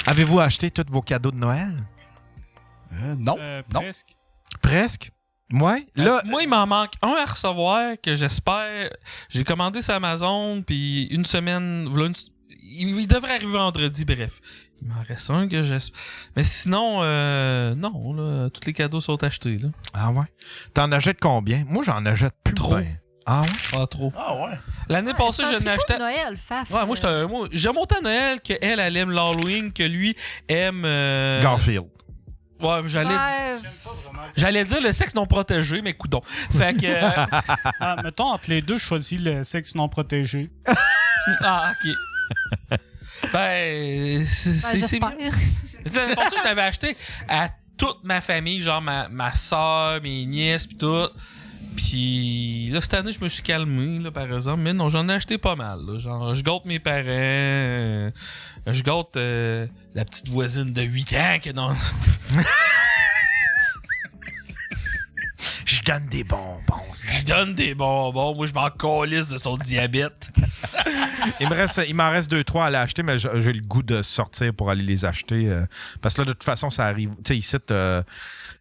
Avez-vous acheté tous vos cadeaux de Noël? Non. Presque. Presque? Ouais. Là, Moi, il m'en manque un à recevoir que j'espère. J'ai commandé sur Amazon, puis une semaine. Il devrait arriver vendredi, bref. Il m'en reste un que j'espère. Mais sinon, non, là, tous les cadeaux sont achetés. Là. ah ouais. T'en achètes combien? Moi, j'en achète plus. Trop. Ben. Ah ouais? Pas trop. Ah ouais. L'année passée, je n'achetais. Noël, faf. Ouais, moi, j'aime autant Noël qu'elle aime l'Halloween, que lui aime. Garfield. Ouais, Ouais. j'allais dire le sexe non protégé, mais coudon. Fait que. Mettons, entre les deux, je choisis le sexe non protégé. Ah, ok. C'est J'espère. bien. L'année passée, je l'avais acheté à toute ma famille, genre ma soeur, mes nièces, pis tout. Puis là, cette année, je me suis calmé, là, par exemple. Mais non, j'en ai acheté pas mal. Là. Genre, je gâte mes parents. Je gâte la petite voisine de 8 ans qui est dans... Je donne des bonbons. Je donne des bonbons. Moi, je m'en calisse de son diabète. Il m'en reste 2-3 à aller acheter, mais j'ai le goût de sortir pour aller les acheter. Parce que là, de toute façon, ça arrive. Tu sais, ici,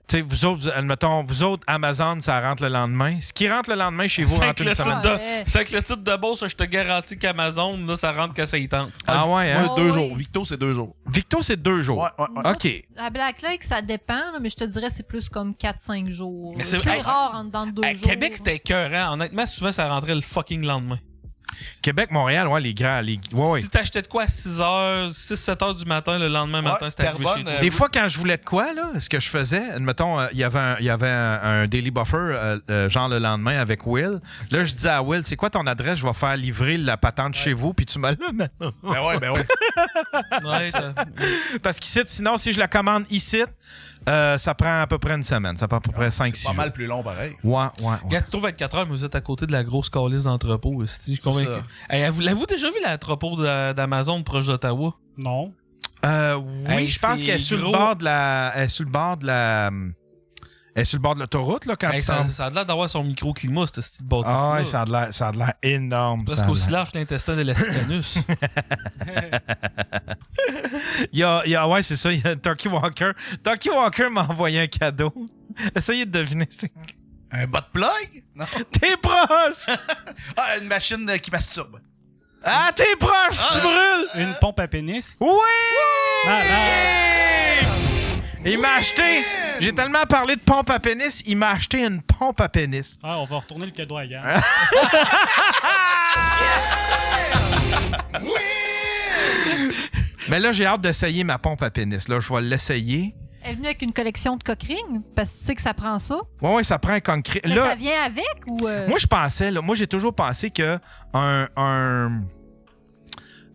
tu sais, vous autres, admettons, Amazon, ça rentre le lendemain. Ce qui rentre le lendemain chez vous rentre une semaine. C'est avec le titre de bourse, je te garantis qu'Amazon, là, ça rentre que ça y tente. Ah ouais, hein? Moi, 2 jours. Victo, c'est 2 jours. Victo, c'est 2 jours. Ouais. OK. À Black Lake, ça dépend, là, mais je te dirais c'est plus comme 4-5 jours. Mais C'est rare en dedans de 2 À jours. Québec, c'était écœurant. Honnêtement, souvent, ça rentrait le fucking lendemain. Québec, Montréal, ouais, les grands. Ouais. Si t'achetais de quoi à 6-7 heures du matin, le lendemain matin, c'était arrivé chez toi. Des fois, quand je voulais de quoi, là, ce que je faisais, admettons, il y avait un Daily Buffer, genre le lendemain avec Will. Là, je disais à Will, c'est quoi ton adresse? Je vais faire livrer la patente chez vous, puis tu m'as là maintenant. Ben ouais. Ouais, Parce qu'ici, sinon, si je la commande ici, ça prend à peu près une semaine. Ça prend à peu près 5-6 C'est jours. pas mal plus long, pareil. Ouais. Gars, tu trouves 24 heures, mais vous êtes à côté de la grosse calice d'entrepôt. Je suis convaincu. Hey, l'avez-vous déjà vu l'entrepôt d'Amazon proche d'Ottawa? Non. Oui, Hey, je pense c'est qu'elle est sur le gros. bord de la... Elle est sur le bord de la... Elle est sur le bord de l'autoroute, là, quand Hey, tu t'en... ça a l'air d'avoir son microclimat, cette petite bâtisse-là. Ah ouais, ça a de l'air énorme. Parce ça a qu'aussi l'air. large que l'intestin de l'Asticanus. Ouais, c'est ça, il y a Turkey Walker. Turkey Walker m'a envoyé un cadeau. Essayez de deviner. Un bot plug? Non. T'es proche! Ah, une machine qui masturbe. Ah, t'es proche! Tu brûles! Une pompe à pénis. Oui! Malade. Il m'a acheté... J'ai tellement parlé de pompe à pénis, il m'a acheté une pompe à pénis. Ah, on va retourner le cadeau à Yann. Mais là, j'ai hâte d'essayer ma pompe à pénis. Là, je vais l'essayer. Elle est venue avec une collection de coquerings, parce que tu sais que ça prend ça. Ouais, ça prend un concret. Mais Là, ça vient avec ou... moi, je pensais, là, moi, j'ai toujours pensé que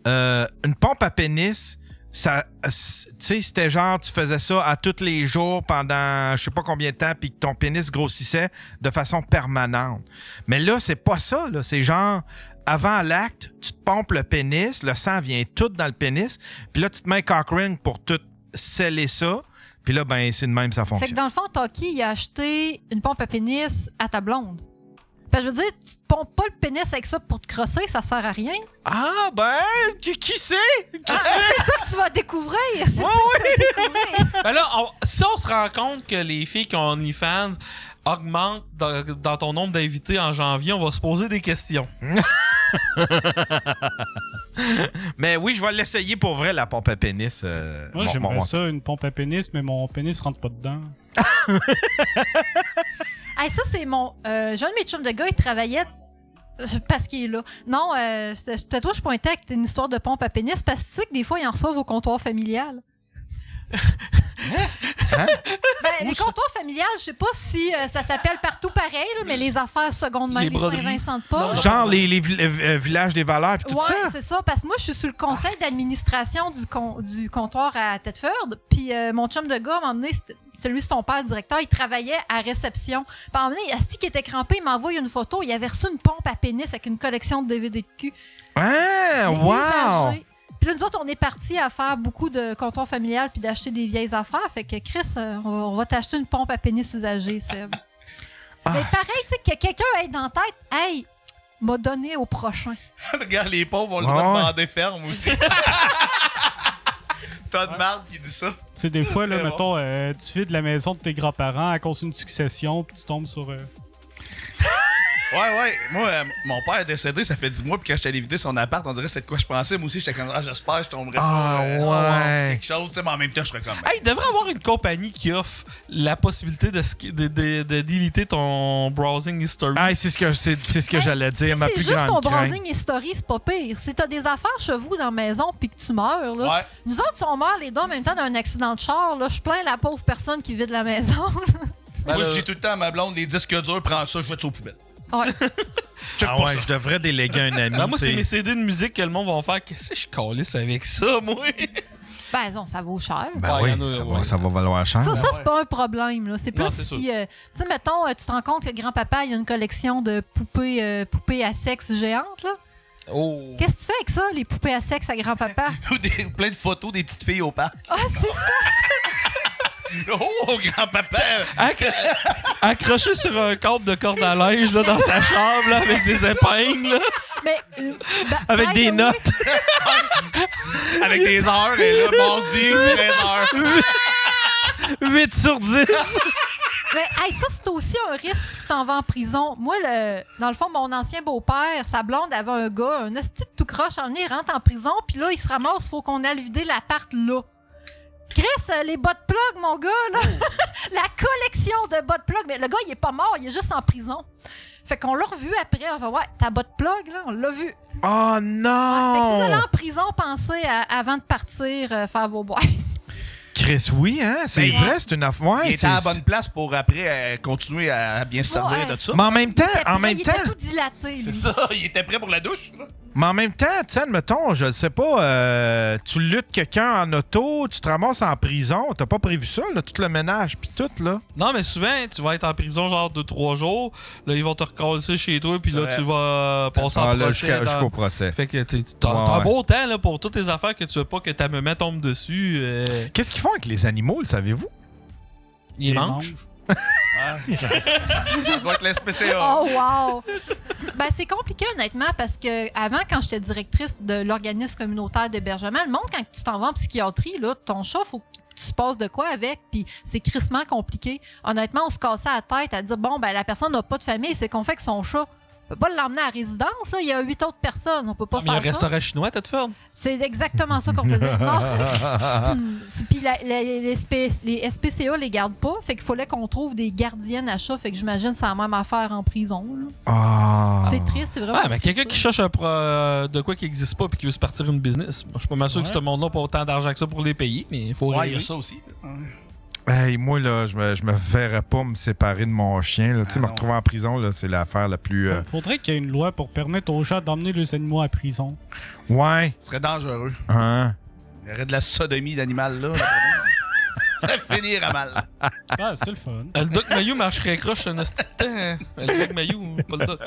une pompe à pénis, ça, tu sais, c'était genre, tu faisais ça à tous les jours pendant je sais pas combien de temps, puis que ton pénis grossissait de façon permanente. Mais là, c'est pas ça, là. C'est genre, avant l'acte, tu te pompes le pénis, le sang vient tout dans le pénis, puis là, tu te mets un cock ring pour tout sceller ça. Puis là, ben, c'est de même, ça Fait que fonctionne. dans le fond, Taki, il a acheté une pompe à pénis à ta blonde. Fait que je veux dire, tu te pompes pas le pénis avec ça pour te crosser, ça sert à rien. Ah, ben, qui sait? C'est ça que tu vas découvrir. C'est ça que tu vas découvrir. Ben là, si on se rend compte que les filles qui ont OnlyFans augmentent dans ton nombre d'invités en janvier, on va se poser des questions. Mais oui, je vais l'essayer pour vrai, la pompe à pénis. Moi, mon- j'aimerais mon- ça, une pompe à pénis, mais mon pénis rentre pas dedans. Hey, ça, c'est mon... J'ai un de mes chums de gars, il travaillait... Parce qu'il est là. Non, c'était toi, je pointais avec une histoire de pompe à pénis, parce que tu sais que des fois, ils en reçoivent au comptoir familial. Ben, les comptoirs familiales, je sais pas si ça s'appelle partout pareil, là, mais les affaires secondes main, Les les broderies. Saint-Vincent-de-Paul. Genre les villages des valeurs et tout Ouais, ça. c'est ça. Parce que moi, je suis sur le conseil d'administration du comptoir à Thetford. Puis mon chum de gars m'a emmené, celui de ton père, le directeur, il travaillait à réception. Puis à un moment donné, Asti qui était crampé, il m'envoie une photo. Il avait reçu une pompe à pénis avec une collection de DVD de cul. Ah, Mais wow! usagé. Puis là, nous autres, on est partis à faire beaucoup de comptoir familial puis d'acheter des vieilles affaires. Fait que Chris, on va t'acheter une pompe à pénis usagée, Seb. Ah, Mais pareil, tu sais, que quelqu'un ait dans la tête, hey, m'a donné au prochain. Regarde, les pauvres, on le Ouais. va demander ferme aussi. tas de marde qui dit ça. Tu sais, des fois, là, Très mettons, tu vides la maison de tes grands-parents à cause d'une succession, puis tu tombes sur. Ouais. Moi, mon père est décédé, ça fait 10 mois, puis quand j'étais allé vider son appart, on dirait que c'est de quoi je pensais. Moi aussi, j'étais comme, j'espère que je tomberais pas. ouais. C'est quelque chose, tu sais, mais en même temps, je serais comme. Hey, il devrait y avoir une compagnie qui offre la possibilité de déliter ton browsing history. Ah, c'est ce que j'allais dire. Si Ma c'est plus juste grande ton crainte. browsing history, c'est pas pire. Si t'as des affaires chez vous dans la maison puis que tu meurs, là, Ouais. nous autres, si on meurt les deux en même temps d'un accident de char, là, je plains la pauvre personne qui vide la maison. Ben, Moi, là, je dis tout le temps à ma blonde, les disques durs, prends ça, je vais te aux poubelles. Ouais. Check Ah pas ouais, ça. je devrais déléguer un ami. ben, moi, c'est t'sais. mes CD de musique que le monde va faire. Qu'est-ce que je calisse avec ça, moi? Ben non, ça vaut cher. Ben Ouais, oui, y en a, ça, ouais. va, ça va valoir cher. Ça, ouais. c'est pas un problème. Là. C'est plus Non, c'est si, sûr. tu sais, mettons, tu te rends compte que grand-papa, il a une collection de poupées à sexe géantes, là. Oh. Qu'est-ce que tu fais avec ça, les poupées à sexe à grand-papa? Ou plein de photos des petites filles au parc. Ah, c'est ça! Oh, grand-papa! Accroché sur un câble de corde à linge là, dans sa chambre là, avec des épingles. Là. Mais, Avec by des the way, notes. Avec des heures, et là, mardi, 13h. 8 sur 10. Mais hey, ça, c'est aussi un risque si tu t'en vas en prison. Moi, dans le fond, mon ancien beau-père, sa blonde avait un gars, un hostie de tout croche, il rentre en prison, puis là, il se ramasse, faut qu'on aille vider l'appart là. Chris, les bas de plug, mon gars, là. La collection de bas de plug. Mais le gars, il est pas mort, il est juste en prison. Fait qu'on l'a revu après. On va ouais, ta bas de plug, là, on l'a vu. Oh Fait que si vous allez non! en prison, pensez avant de partir faire vos boîtes. Chris, oui, hein? C'est Ben, vrai, c'est une affaire. Ouais, Il était à la bonne place pour après continuer à bien se servir Ouais. de ça. Mais en même temps, Il était tout dilaté, lui. C'est ça, il était prêt pour la douche. Là. Mais en même temps, tu sais, admettons, je sais pas, tu luttes quelqu'un en auto, tu te ramasses en prison, t'as pas prévu ça, là, tout le ménage pis tout, là. Non, mais souvent, tu vas être en prison genre 2-3 jours. Là, ils vont te recasser chez toi, puis là, Ouais. tu vas passer en là, procès. jusqu'au procès. Fait que t'as Ouais, un ouais. beau temps là, pour toutes tes affaires que tu veux pas que ta maman tombe dessus. Qu'est-ce qu'ils font avec les animaux, le savez-vous? Ils mangent. Ça doit être l'SPCA. Oh, wow! Ben, c'est compliqué, honnêtement, parce que avant, quand j'étais directrice de l'organisme communautaire d'hébergement, le monde, quand tu t'en vas en psychiatrie, là, ton chat, faut que tu se passes de quoi avec, puis c'est crissement compliqué. Honnêtement, on se cassait la tête à dire, bon, ben, la personne n'a pas de famille, c'est qu'on fait que son chat. On peut pas l'emmener à la résidence, là. Il y a 8 autres personnes. On peut pas Ah, mais il y a un faire ça. restaurant chinois à Thetford. C'est exactement ça qu'on faisait. Non. Puis les SPCA les gardent pas. Fait qu'il fallait qu'on trouve des gardiennes à chat. Fait que j'imagine que c'est la même affaire en prison. Là. Ah. C'est triste, c'est vraiment. Ouais, mais quelqu'un qui cherche de quoi qui n'existe pas puis qui veut se partir une business. Moi, je suis pas mal sûr que ce monde-là n'a pas autant d'argent que ça pour les payer, mais il faut Ouais, il y a régler. ça aussi. Hey, moi, là, je me verrais pas me séparer de mon chien. Là. Tu sais, me non. retrouver en prison, là, c'est l'affaire la plus... Faudrait qu'il y ait une loi pour permettre aux gens d'emmener les animaux à prison. Ouais. Ce serait dangereux. Hein? Il y aurait de la sodomie d'animal là. Ça finirait mal. Ah, c'est le fun. Le Doc Mayou marcherait croche un hostie de temps. Le Doc Mayou, pas le Doc.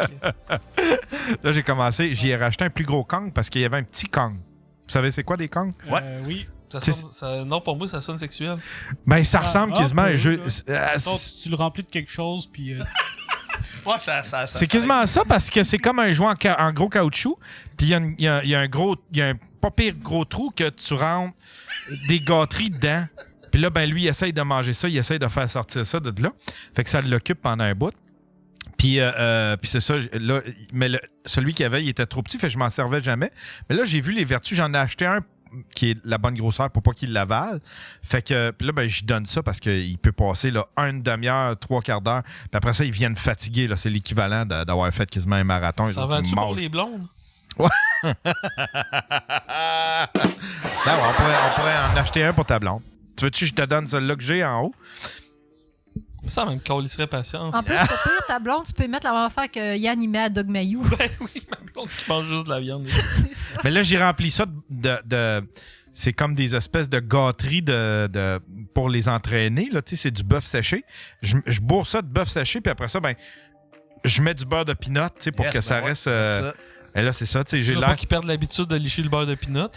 Là, j'ai commencé, j'y ai racheté un plus gros Kong parce qu'il y avait un petit Kong. Vous savez, c'est quoi des Kongs? Ouais. Oui. Non, pour moi, ça sonne sexuel. Ben, ça ressemble quasiment à un jeu. Mettons, tu le remplis de quelque chose, puis... Ouais, ça C'est quasiment ça parce que c'est comme un jouet en gros caoutchouc. Puis il y a un pas pire gros trou que tu rentres des gâteries dedans. Puis là, ben lui, il essaye de manger ça, il essaye de faire sortir ça de là. Fait que ça l'occupe pendant un bout. Puis c'est ça, là, mais celui qu'il y avait, il était trop petit, fait que je m'en servais jamais. Mais là, j'ai vu les vertus, j'en ai acheté un qui est la bonne grosseur pour pas qu'il l'avale. Fait que puis là, ben, je donne ça parce qu'il peut passer là, une demi-heure, 3/4 d'heure. Puis après ça, ils viennent fatiguer. Là, c'est l'équivalent d'avoir fait quasiment un marathon. Ça va-tu pour les blondes? Ben ouais, on pourrait en acheter un pour ta blonde. Tu veux-tu que je te donne celui-là que j'ai en haut? Ça même calisserait patience. En plus, c'est pire, ta blonde, tu peux mettre la même affaire que Yann y met à Doug Mayou. Ben oui, ma blonde qui mange juste de la viande. C'est ça. Mais là, j'ai rempli ça de c'est comme des espèces de gâteries pour les entraîner. Là, tu sais, c'est du bœuf séché. Je bourre ça de bœuf séché, puis après ça, ben, je mets du beurre de pinot, tu sais, pour que ça reste. Et là, c'est ça, tu sais, Je j'ai veux pas l'air. qu'ils perdent l'habitude de licher le beurre de pinot.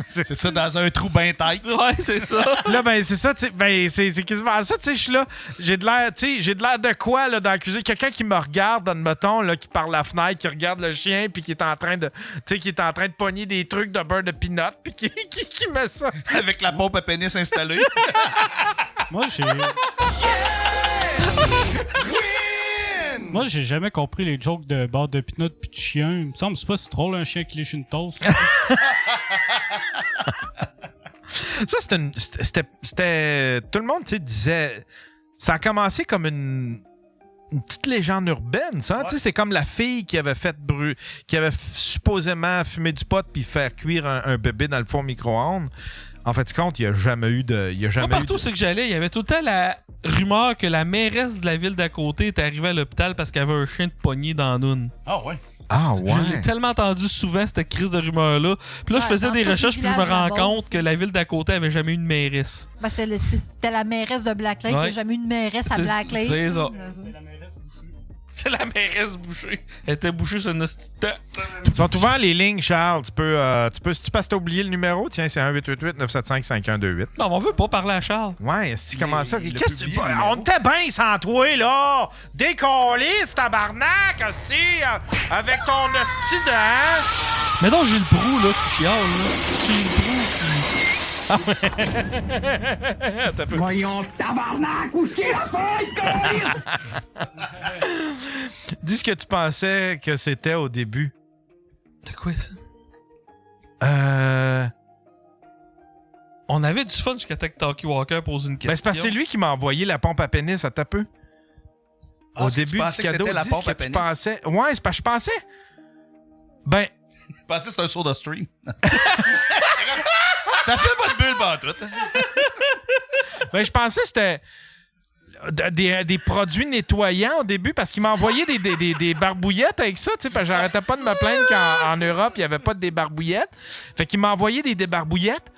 C'est ça, dans un trou bien tight. Ouais, c'est ça. Là, ben, c'est ça, tu sais. Ben, c'est quasiment ça, tu sais. Je suis là. J'ai de l'air, tu sais, j'ai de l'air de quoi, là, dans la cuisine? Quelqu'un qui me regarde, admettons, là, qui par la fenêtre, qui regarde le chien, puis qui est en train de. Tu sais, qui est en train de pogner des trucs de beurre de peanut, puis qui met ça. Avec la pompe à pénis installée. Moi, j'ai jamais compris les jokes de beurre de pinot pis de chien. Il me semble que c'est pas si drôle un chien qui lèche une toast. Ça, c'était. Tout le monde, tu sais, disait. Ça a commencé comme une petite légende urbaine, ça. Tu sais, c'est comme la fille qui avait qui avait supposément fumé du pot puis faire cuire un bébé dans le four micro-ondes. En fait, compte, il n'y a jamais eu de. Moi, partout où que j'allais, il y avait tout le temps la rumeur que la mairesse de la ville d'à côté était arrivée à l'hôpital parce qu'elle avait un chien de poignée dans Noun. Ah ouais. Ah Je l'ai ouais. tellement entendu souvent, cette crise de rumeur-là. Puis là, je Ouais, faisais dans des tous les recherches, puis je me villages rends là-bas compte aussi. que la ville d'à côté avait jamais eu de mairesse. Ben, c'était la mairesse de Black Lake. Il n'y Ouais. a jamais eu de mairesse à C'est- Black Lake. c'est ça. C'est la mairesse Boucher. C'est la mairesse Boucher. Elle était bouchée sur une hostie de temps. Ils sont ouverts les lignes, Charles. Tu peux, si tu passes, t'as oublié le numéro, tiens, c'est 1-888-975-5128. Non, mais on veut pas parler à Charles. Ouais, si tu commences ça. il l'a Qu'est-ce que tu. publié, le numéro. On était bien sans toi, là! Décolliste, tabarnak, hostie! Avec ton hostie de. Hein? Mais non, j'ai le brou, là, qui chiale, là. J'ai le brou Voyons, tabarnak, où c'est la feuille, câlisse? Dis ce que tu pensais que c'était au début. C'est quoi ça? Ben, On avait du fun jusqu'à temps que Talkie Walker pose une question. c'est parce que c'est lui qui m'a envoyé la pompe à pénis à ta peu. Ah, Au est-ce que tu début du pensais que cadeau, c'était la dis ce pompe que à tu pénis? pensais. Ouais, c'est parce que je pensais. Ben, Je pensais que c'était un sourd de stream. Ça fait pas de bulle, pantoute. je pensais que c'était des produits nettoyants au début parce qu'il m'a envoyé des barbouillettes avec ça, tu sais, parce que j'arrêtais pas de me plaindre qu'en Europe, il n'y avait pas de débarbouillettes. Fait qu'il m'a envoyé des débarbouillettes.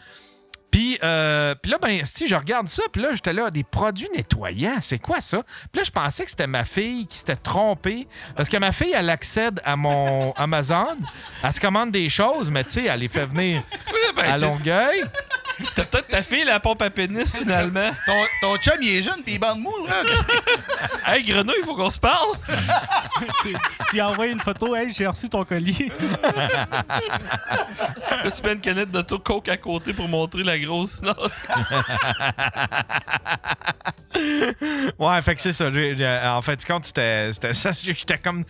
Puis là, ben, si je regarde ça, puis là, j'étais là, des produits nettoyants, c'est quoi ça? Puis là, je pensais que c'était ma fille qui s'était trompée. Parce que ma fille, elle accède à mon Amazon, elle se commande des choses, mais tu sais, elle les fait venir à Longueuil. C'était peut-être ta fille, la pompe à pénis, finalement. Ton chum, il est jeune pis il bande mou, là. Hey, Grenouille, il faut qu'on se parle. Tu as envoyé une photo, hey, j'ai reçu ton colis. Là, tu mets une canette de Coke à côté pour montrer la grosse note. Ouais, fait que c'est ça. En fait, compte, c'était ça. J'étais comme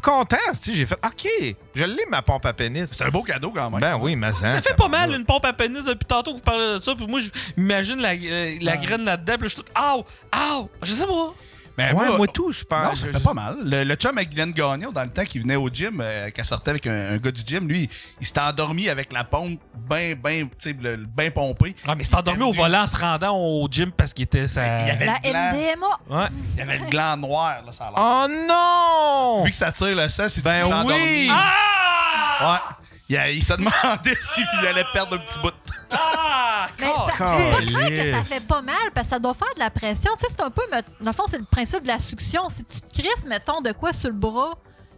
content. Tu sais, j'ai fait, OK, je l'ai, ma pompe à pénis. C'est un beau cadeau, quand même. Ben oui, mais Ça fait pas mal, une pompe à pénis depuis tantôt que vous parlez de ça. Puis moi, j'imagine la graine là-dedans. Puis là, je suis tout. Ow! Je sais pas. Ben, Ouais, moi tout, je pense. Non, ça fait pas mal. Le chum avec Glenn Gagnon, dans le temps qu'il venait au gym, qu'elle sortait avec un gars du gym, lui, il s'était endormi avec la pompe bien pompée. Ah, mais c'est endormi au volant en se rendant au gym parce qu'il était ça. Il y avait La le gland, MDMA. Ouais. il y avait le gland noir, là, ça a l'air. Oh non! Vu que ça tire le sang, c'est Ben tu t'es oui! endormi. Ah! Ouais. Il se demandait s'il allait perdre un petit bout. Ah! Mais ça, je peux pas croire que ça fait pas mal parce que ça doit faire de la pression. Tu sais, c'est un peu. Dans le fond, c'est le principe de la succion. Si tu te crisses, mettons, de quoi sur le bras,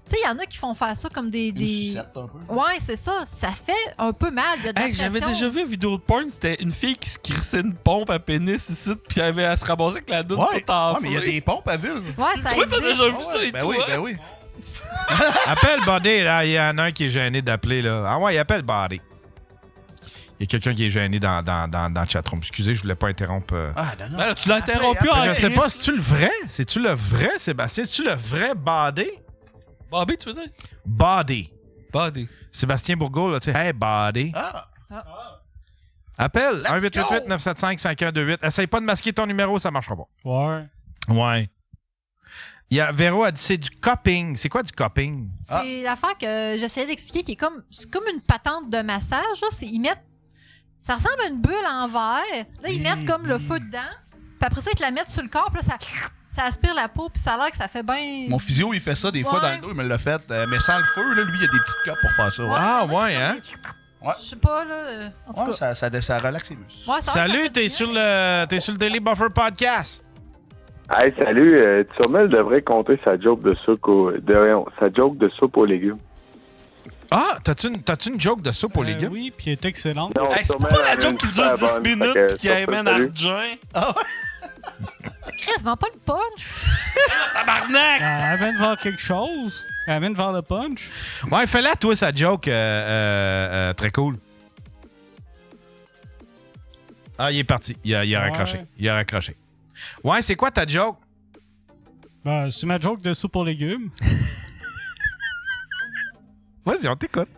tu sais, il y en a qui font faire ça comme des. Une sucette, un peu. Ouais, c'est ça. Ça fait un peu mal. Il y a de la Hey, j'avais pression. déjà vu une vidéo de porn, c'était une fille qui se crissait une pompe à pénis ici, puis elle se ramassait avec la doute Ouais, toute enflée. mais il y a des pompes à vulve. Ouais, ça Toi, t'as existe. déjà vu ça et Ben toi? oui, ben oui. Appelle Buddy, là. Il y en a un qui est gêné d'appeler, là. Ah ouais, il appelle Buddy. Il y a quelqu'un qui est gêné dans le chatroom. Excusez, je voulais pas interrompre. Ah, non, non. Ben là, tu l'as interrompu Après, en Je sais crise. pas, c'est-tu le vrai? C'est-tu le vrai, Sébastien? C'est-tu le vrai Buddy? Bobby, tu veux dire? Buddy. Buddy. Sébastien Bourgault, là, tu sais. Hey, Buddy. Ah, Appelle Let's 1-888-975-5128. Essaye pas de masquer ton numéro, ça marchera pas. Ouais. Ouais. Il y a Véro a dit c'est du cupping. C'est quoi du cupping? C'est l'affaire que j'essayais d'expliquer qui est comme. C'est comme une patente de massage. Là. Ils mettent. Ça ressemble à une bulle en verre. Là, ils mettent comme le feu dedans. Puis après ça, ils te la mettent sur le corps. Puis là, ça aspire la peau. Puis ça a l'air que ça fait bien. mon physio, il fait ça des fois Ouais. dans le dos, il me l'a fait. Mais sans le feu, là, lui, il y a des petites copes pour faire ça. Ouais, Ah, il y en a ouais, qui hein? font des- Je sais pas, là. En tout Ouais, cas. ça relaxe les muscles. Ouais, ça a l'air que ça Salut, fait t'es du sur bien. le Daily Buffer Podcast. Hey, salut. Turmel devrait compter sa joke de soupe aux légumes. Ah, t'as-tu une joke de soupe aux légumes? Oui, puis elle est excellente. Non, Hey, c'est sûrement pas la une joke qui dure super 10 bonne, minutes fait que pis qui sur ce, amène salut. argent. Chris, vends pas le punch. Tabarnak! Elle vient de voir quelque chose. Elle vient de voir le punch. Ouais, fais-la, toi, sa joke. Très cool. Ah, il est parti. Il a raccroché. Il a raccroché. Ouais, c'est quoi ta joke? Ben, c'est ma joke de soupe aux légumes. Vas-y, on t'écoute.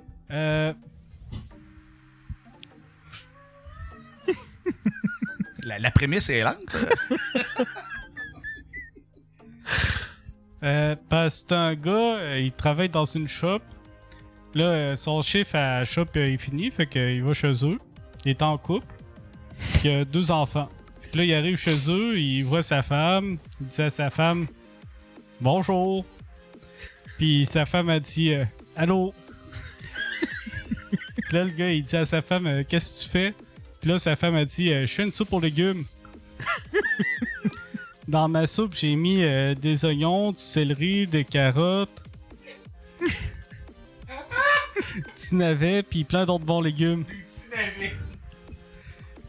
La prémisse est lente. Parce que c'est un gars, il travaille dans une shop. Là, son chiffre à la shop est fini, fait qu'il va chez eux. Il est en couple. Il a 2 enfants. Puis là, il arrive chez eux, il voit sa femme. Il dit à sa femme bonjour. Puis sa femme a dit allô. Puis là, le gars, il dit à sa femme qu'est-ce que tu fais? Puis là, sa femme a dit je fais une soupe aux légumes. Dans ma soupe, j'ai mis des oignons, du céleri, des carottes, du navet, puis plein d'autres bons légumes.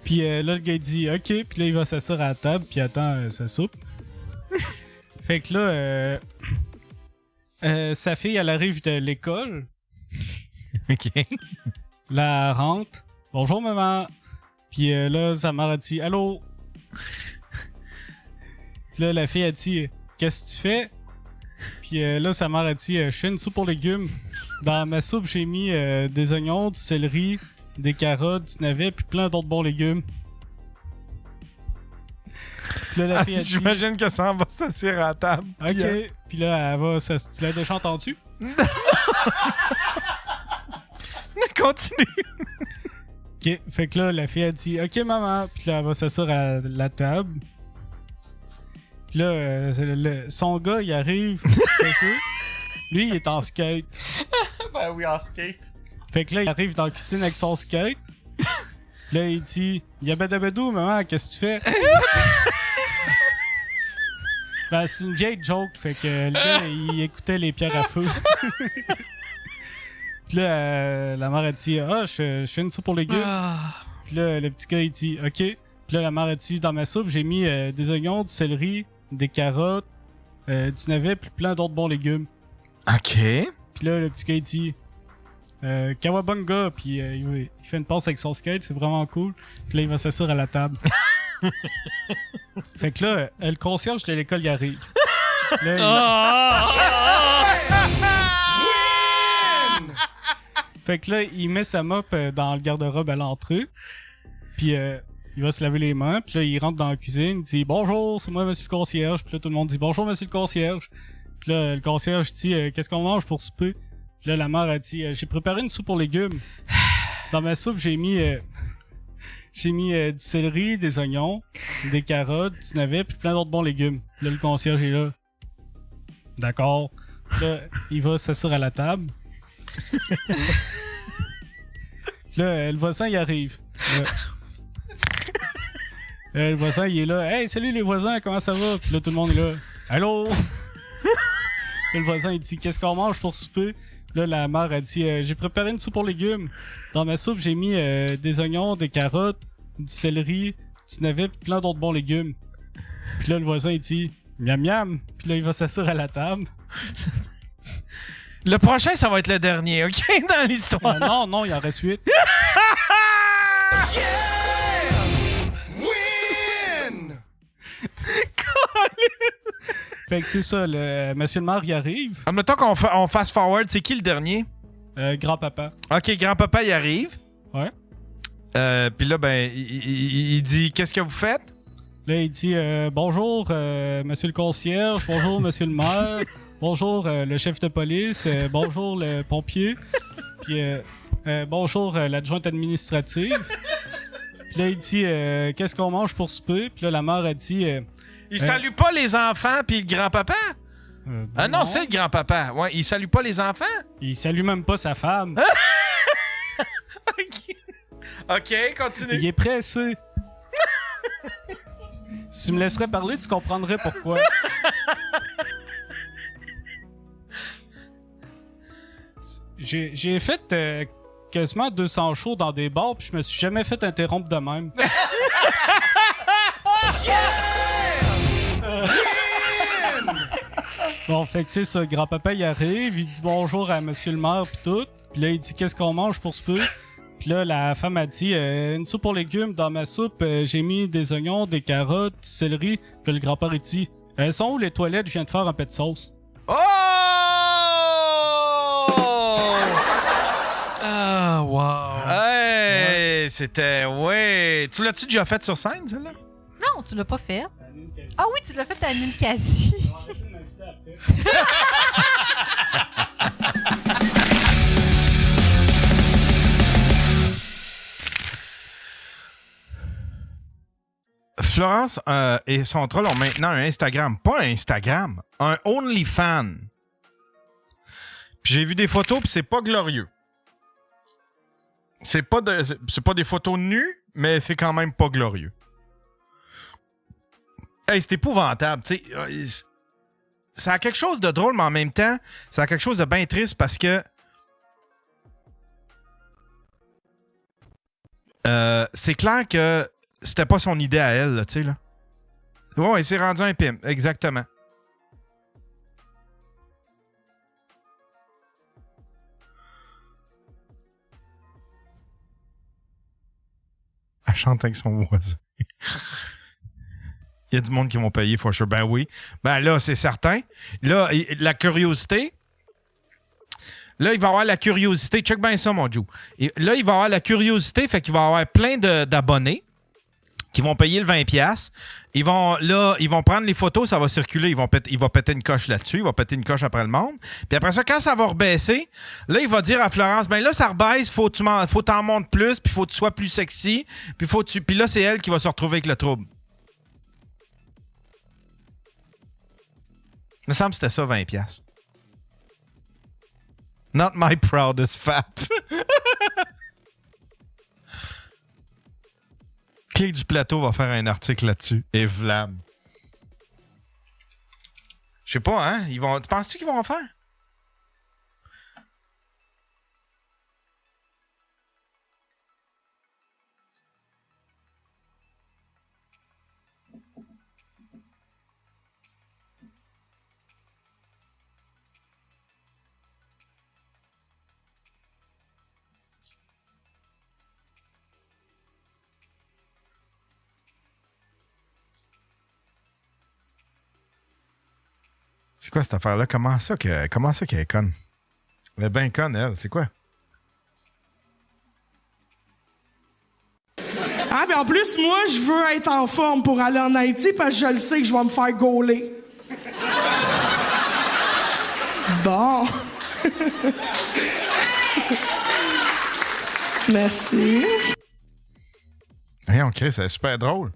Puis là, le gars il dit OK, puis là, il va s'asseoir à la table, puis attend sa soupe. Fait que là, sa fille, elle arrive de l'école. OK. Là, elle rentre. Bonjour, maman. Puis là, sa mère a dit allô. Puis là, la fille a dit qu'est-ce que tu fais? Puis là, sa mère a dit je fais une soupe aux légumes. Dans ma soupe, j'ai mis des oignons, du céleri, des carottes, du navet, puis plein d'autres bons légumes. Puis là, la fille a dit J'imagine que ça en va s'asseoir à la table. OK. Puis, Puis là, elle va. Tu l'as déjà entendu? continue. OK. Fait que là, la fille a dit OK, maman. Puis là, elle va s'asseoir à la table. Puis là, son gars, il arrive. Lui, il est en skate. Ben oui, en skate. Fait que là, il arrive dans la cuisine avec son skate. Là, il dit Yabadabadou, maman, qu'est-ce que tu fais? Ben, c'est une vieille joke. Fait que le gars, il écoutait les pierres à feu. Puis là, la mère a dit ah, je fais une soupe aux légumes. Puis là, le petit gars, il dit OK. Puis là, la mère a dit dans ma soupe, j'ai mis des oignons, du céleri, des carottes, du navet, puis plein d'autres bons légumes. OK. Puis là, le petit gars, il dit Kawabunga, puis il fait une passe avec son skate, c'est vraiment cool. Puis là, il va s'asseoir à la table. Fait que là, le concierge de l'école, il arrive. Là, Fait que là, il met sa mop dans le garde-robe à l'entrée. Puis il va se laver les mains. Puis là, il rentre dans la cuisine. Il dit bonjour, c'est moi, monsieur le concierge. Puis là, tout le monde dit bonjour, monsieur le concierge. Puis là, le concierge dit qu'est-ce qu'on mange pour souper? Puis là, la mère a dit j'ai préparé une soupe aux légumes. Dans ma soupe, j'ai mis du céleri, des oignons, des carottes, du navet, puis plein d'autres bons légumes. Puis là, le concierge est là. D'accord. Puis là, il va s'asseoir à la table. Là, le voisin, il arrive. Le voisin, il est là. Hey, salut les voisins, comment ça va? Puis là, tout le monde est là. Allô? Là, le voisin, il dit qu'est-ce qu'on mange pour souper? Là, la mère a dit j'ai préparé une soupe aux légumes. Dans ma soupe, j'ai mis des oignons, des carottes, du céleri, du navet, puis plein d'autres bons légumes. Puis là, le voisin, il dit miam miam. Puis là, il va s'asseoir à la table. Le prochain, ça va être le dernier, OK? Dans l'histoire. Non, il en reste 8. Fait que c'est ça, monsieur le maire, il arrive. Admettons qu'on fast forward, c'est qui le dernier? Grand-papa. OK, grand-papa, il arrive. Ouais. Puis là, ben, il dit qu'est-ce que vous faites? Là, il dit bonjour, monsieur le concierge, bonjour, monsieur le maire, bonjour, le chef de police, bonjour, le pompier, puis bonjour, l'adjointe administrative. Puis là, il dit qu'est-ce qu'on mange pour souper? Puis là, la mère a dit Il salue pas les enfants puis le grand-papa? Ah non, c'est le grand-papa. Ouais, il salue pas les enfants? Il salue même pas sa femme. OK, continue. Il est pressé. Si tu me laisserais parler, tu comprendrais pourquoi. J'ai fait quasiment 200 shows dans des bars, puis je me suis jamais fait interrompre de même. Bon, fait que c'est ça, grand-papa il arrive, il dit bonjour à monsieur le maire pis tout. Puis là, il dit qu'est-ce qu'on mange pour souper? Puis là, la femme a dit une soupe aux légumes dans ma soupe, j'ai mis des oignons, des carottes, du céleri. Puis là, le grand-père il dit elles sont où les toilettes? Je viens de faire un pet de sauce. Oh! Ah, wow. Hey! C'était... Ouais! Tu l'as-tu déjà fait sur scène, celle-là? Non, tu l'as pas fait. Ah oui, tu l'as fait à Ninkasi. Florence et son troll ont maintenant un Instagram. Pas un Instagram, un OnlyFans. Puis j'ai vu des photos, puis c'est pas glorieux. C'est pas des photos nues, mais c'est quand même pas glorieux. Hey, c'est épouvantable, tu sais. Ça a quelque chose de drôle, mais en même temps, ça a quelque chose de bien triste parce que c'est clair que c'était pas son idée à elle, là, tu sais, là. Ouais, il s'est rendu un pimp, exactement. Elle chante avec son voisin. Il y a du monde qui vont payer, for sure. Ben oui. Ben là, c'est certain. Là, la curiosité. Là, il va avoir la curiosité. Check bien ça, mon Joe. Là, il va avoir la curiosité, fait qu'il va avoir plein d'abonnés qui vont payer le 20$. Ils vont prendre les photos, ça va circuler. Il va péter une coche là-dessus. Il va péter une coche après le monde. Puis après ça, quand ça va rebaisser, là, il va dire à Florence, ben là, ça rebaisse, faut t'en monter plus, puis faut que tu sois plus sexy. Puis là, c'est elle qui va se retrouver avec le trouble. Il me semble que c'était ça, 20$. Not my proudest fap. Clique du plateau va faire un article là-dessus. Et vlam. Je sais pas, hein? Tu penses-tu qu'ils vont en faire? C'est quoi cette affaire-là? Comment ça qu'elle est conne? Elle est bien conne, elle. C'est quoi? Ah, ben en plus, moi, je veux être en forme pour aller en Haïti parce que je le sais que je vais me faire gauler. Bon. Merci. Hey, on crée, c'est super drôle.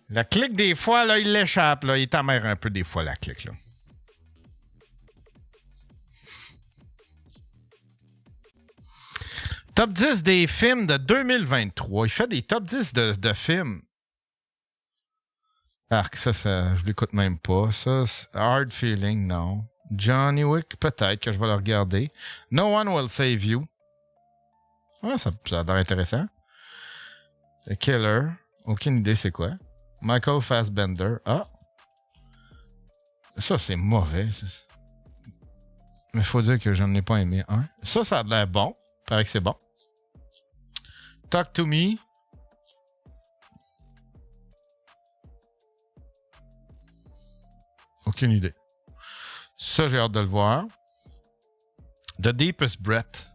La clique, des fois, là, il l'échappe. Là. Il t'amère un peu, des fois, la clique. Là. Top 10 des films de 2023. Il fait des top 10 de films. Arc, ça, je l'écoute même pas. Ça, Hard Feeling, non. Johnny Wick, peut-être que je vais le regarder. No One Will Save You. Ah, ça a l'air intéressant. The Killer. Aucune idée c'est quoi. Michael Fassbender. Ah. Ça, c'est mauvais. Mais faut dire que je n'en ai pas aimé un. Ça a l'air bon. Paraît que c'est bon. Talk to Me. Aucune idée. Ça, j'ai hâte de le voir. The Deepest Breath.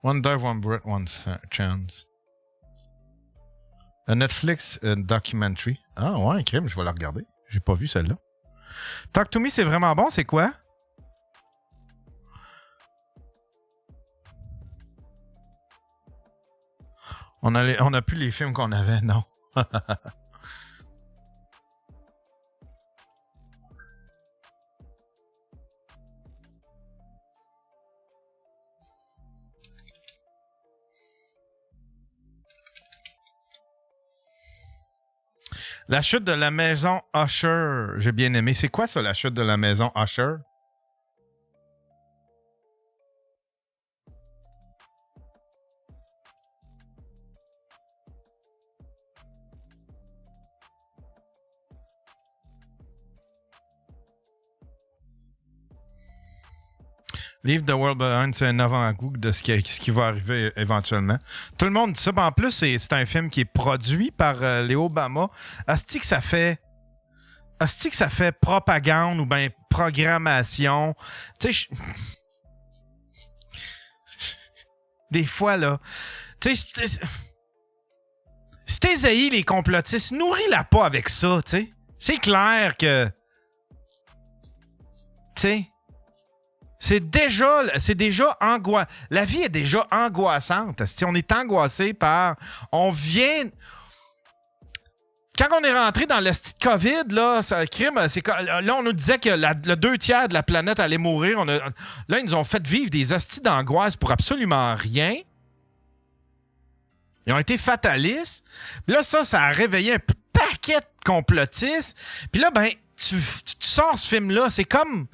One Dive, One Breath, One Chance. A Netflix documentary. Ah ouais, un crime, je vais la regarder. J'ai pas vu celle-là. Talk to Me, c'est vraiment bon, c'est quoi? On a plus les films qu'on avait, non. La chute de la maison Usher, j'ai bien aimé. C'est quoi ça, la chute de la maison Usher? Leave the World Behind, c'est un avant-goût de ce qui va arriver éventuellement. Tout le monde dit ça. En plus, c'est un film qui est produit par Léo Obama. Asti que ça fait propagande ou bien programmation. Tu sais, des fois, là, tu sais, si t'es haï les complotistes, nourris-la pas avec ça, tu sais. C'est clair que, tu sais, c'est déjà angoissant. La vie est déjà angoissante. Si on est angoissé par... On vient... Quand on est rentré dans le style COVID, là, là, on nous disait que le 2/3 de la planète allait mourir. Là, ils nous ont fait vivre des hosties d'angoisse pour absolument rien. Ils ont été fatalistes. Puis là, ça a réveillé un paquet de complotistes. Puis là, ben, tu sors ce film-là, c'est comme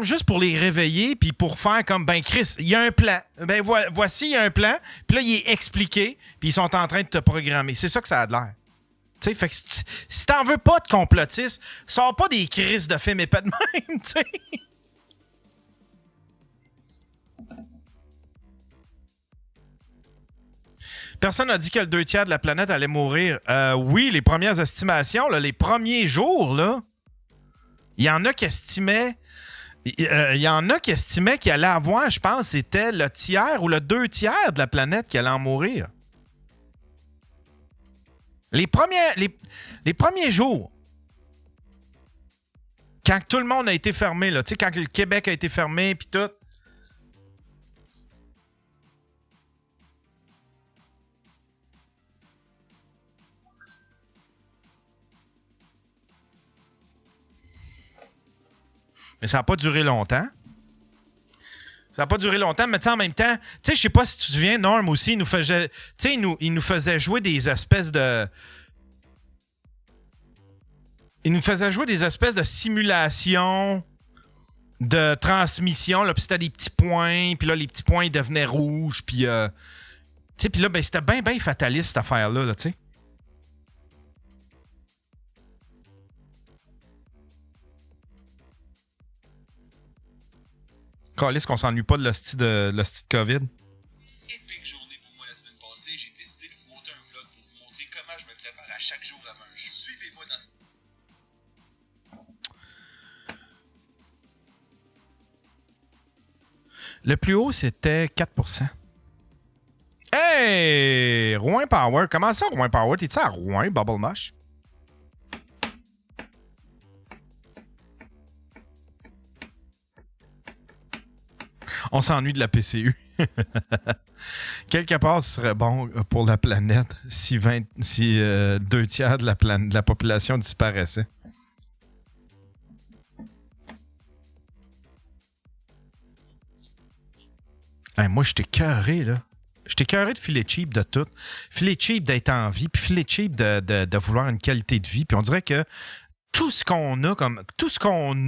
juste pour les réveiller, puis pour faire comme, ben Chris, il y a un plan. Ben voici, il y a un plan. Puis là, il est expliqué, puis ils sont en train de te programmer. C'est ça que ça a de l'air. Tu sais, fait que si t'en veux pas de complotistes, sors pas des crises de films épais de même, tu sais. Personne n'a dit que le 2/3 de la planète allait mourir. Oui, les premières estimations, là, les premiers jours, là, il y en a qui estimaient qu'il allait avoir, je pense, c'était le tiers ou le 2/3 de la planète qui allait en mourir. Les premiers jours, quand tout le monde a été fermé, là, tu sais, quand le Québec a été fermé, puis tout. Mais ça n'a pas duré longtemps. Ça n'a pas duré longtemps, mais en même temps, tu sais, je sais pas si tu te souviens, Norm aussi, il nous faisait jouer des espèces de... Il nous faisait jouer des espèces de simulations de transmission, là, puis c'était des petits points, puis là, les petits points, ils devenaient rouges, puis... tu sais, puis là, ben, c'était bien, bien fataliste, cette affaire-là, là, tu sais. Calisse qu'on s'ennuie pas de l'hostie de COVID. Épique journée pour moi la semaine passée. J'ai décidé de vous monter un vlog pour vous montrer comment je me prépare à chaque jour avant un jeu. Suivez-moi dans ce... Le plus haut, c'était 4%. Hey! Rouen Power. Comment ça, Rouen Power? T'es-tu à Rouen, Bubble Mush? On s'ennuie de la PCU. Quelque part, ce serait bon pour la planète si 2/3 de la population disparaissait. Hey, moi, j'étais écœuré, là. J'étais écœuré de filer cheap de tout. Filer cheap d'être en vie, puis filer cheap de vouloir une qualité de vie. Puis on dirait que tout ce qu'on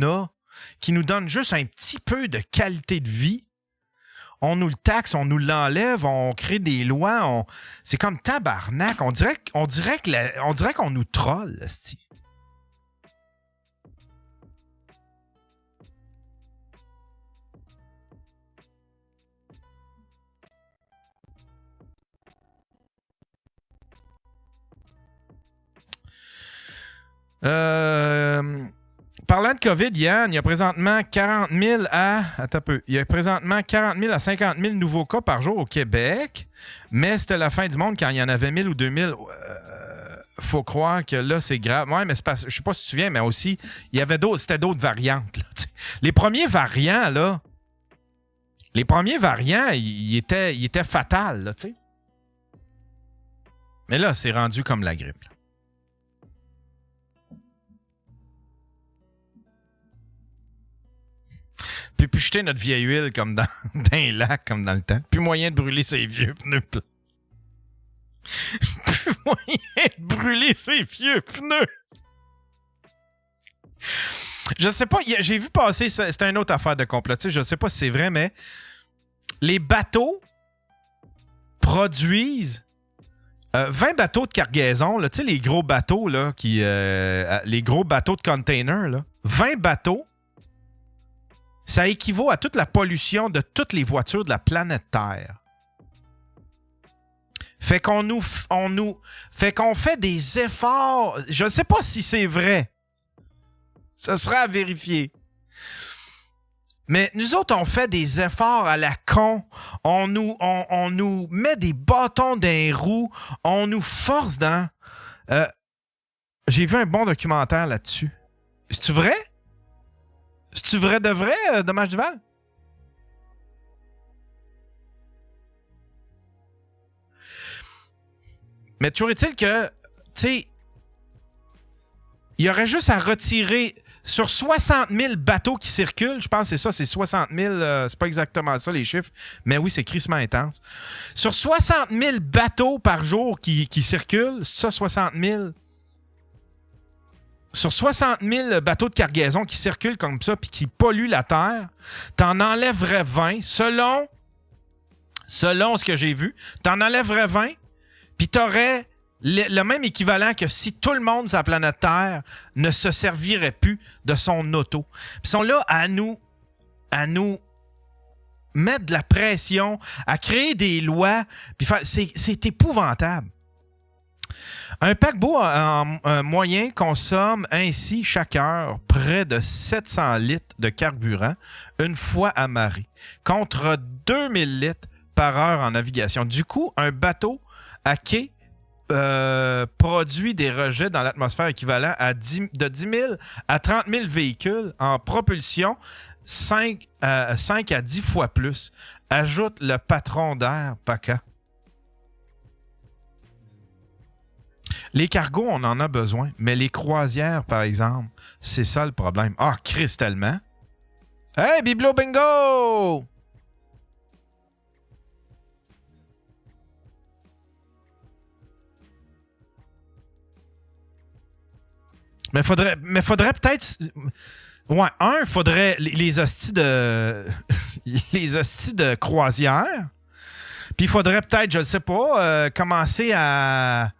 a qui nous donne juste un petit peu de qualité de vie, on nous le taxe, on nous l'enlève, on crée des lois, c'est comme tabarnak. On dirait qu'on nous troll, esti. Parlant de COVID, Yann, il y a présentement 40 000 à... Attends un peu. Il y a présentement 40 000 à 50 000 nouveaux cas par jour au Québec, mais c'était la fin du monde quand il y en avait 1000 ou 2000. Faut croire que là, c'est grave. Ouais, mais c'est pas... Je sais pas si tu te souviens, mais aussi, il y avait c'était d'autres variantes. Là, les premiers variants, là... ils étaient fatals, là, tu sais. Mais là, c'est rendu comme la grippe, là. Puis jeter notre vieille huile comme dans un lac, comme dans le temps. Plus moyen de brûler ses vieux pneus. Plus moyen de brûler ses vieux pneus. Je sais pas, j'ai vu passer, c'était une autre affaire de complotiste, je sais pas si c'est vrai, mais les bateaux produisent 20 bateaux de cargaison, tu sais, les gros bateaux, là, les gros bateaux de container, là, 20 bateaux, ça équivaut à toute la pollution de toutes les voitures de la planète Terre. Fait qu'on fait des efforts. Je ne sais pas si c'est vrai. Ça sera à vérifier. Mais nous autres, on fait des efforts à la con. On nous met des bâtons dans les roues. On nous force dans... j'ai vu un bon documentaire là-dessus. C'est-tu vrai? C'est-tu vrai de vrai, Dommage Duval? Mais toujours est-il que, tu sais, il y aurait juste à retirer sur 60 000 bateaux qui circulent. Je pense que c'est ça, c'est 60 000. C'est pas exactement ça, les chiffres. Mais oui, c'est crissement intense. Sur 60 000 bateaux par jour qui circulent, c'est ça, 60 000. Sur 60 000 bateaux de cargaison qui circulent comme ça puis qui polluent la Terre, t'en enlèverais 20. Selon ce que j'ai vu, t'en enlèverais 20. Puis t'aurais le même équivalent que si tout le monde sur la planète Terre ne se servirait plus de son auto. Puis ils sont là à nous mettre de la pression, à créer des lois. Puis c'est épouvantable. Un paquebot en moyen consomme ainsi chaque heure près de 700 litres de carburant une fois amarré, contre 2000 litres par heure en navigation. Du coup, un bateau à quai produit des rejets dans l'atmosphère équivalent de 10 000 à 30 000 véhicules en propulsion 5 à 10 fois plus, ajoute le patron d'Air PACA. Les cargos, on en a besoin, mais les croisières, par exemple, c'est ça le problème. Ah, Christ, tellement. Hey, Biblo Bingo! Mais faudrait peut-être... Ouais, faudrait les hosties de... les hosties de croisière. Puis il faudrait peut-être, je ne sais pas, commencer à...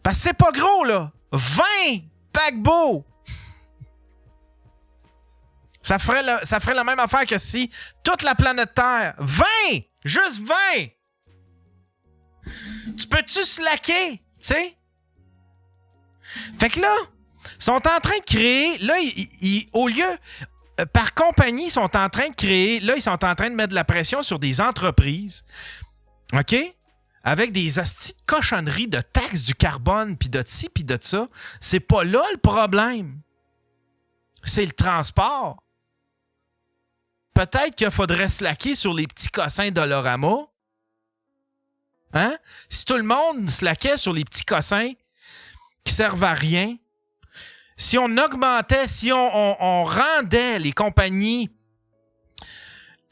Parce que c'est pas gros, là. 20 paquebots! Ça ferait la même affaire que si toute la planète Terre... 20! Juste 20! Tu peux-tu slacker? Tu sais? Fait que là, ils sont en train de créer... Là, au lieu... par compagnie, ils sont en train de créer... Là, ils sont en train de mettre de la pression sur des entreprises. OK? Avec des astis de cochonneries, de taxes du carbone, puis de ci, puis de ça. C'est pas là le problème. C'est le transport. Peut-être qu'il faudrait slacker sur les petits cossins Dolorama. Hein? Si tout le monde slackait sur les petits cossins qui servent à rien, si on augmentait, si on rendait les compagnies...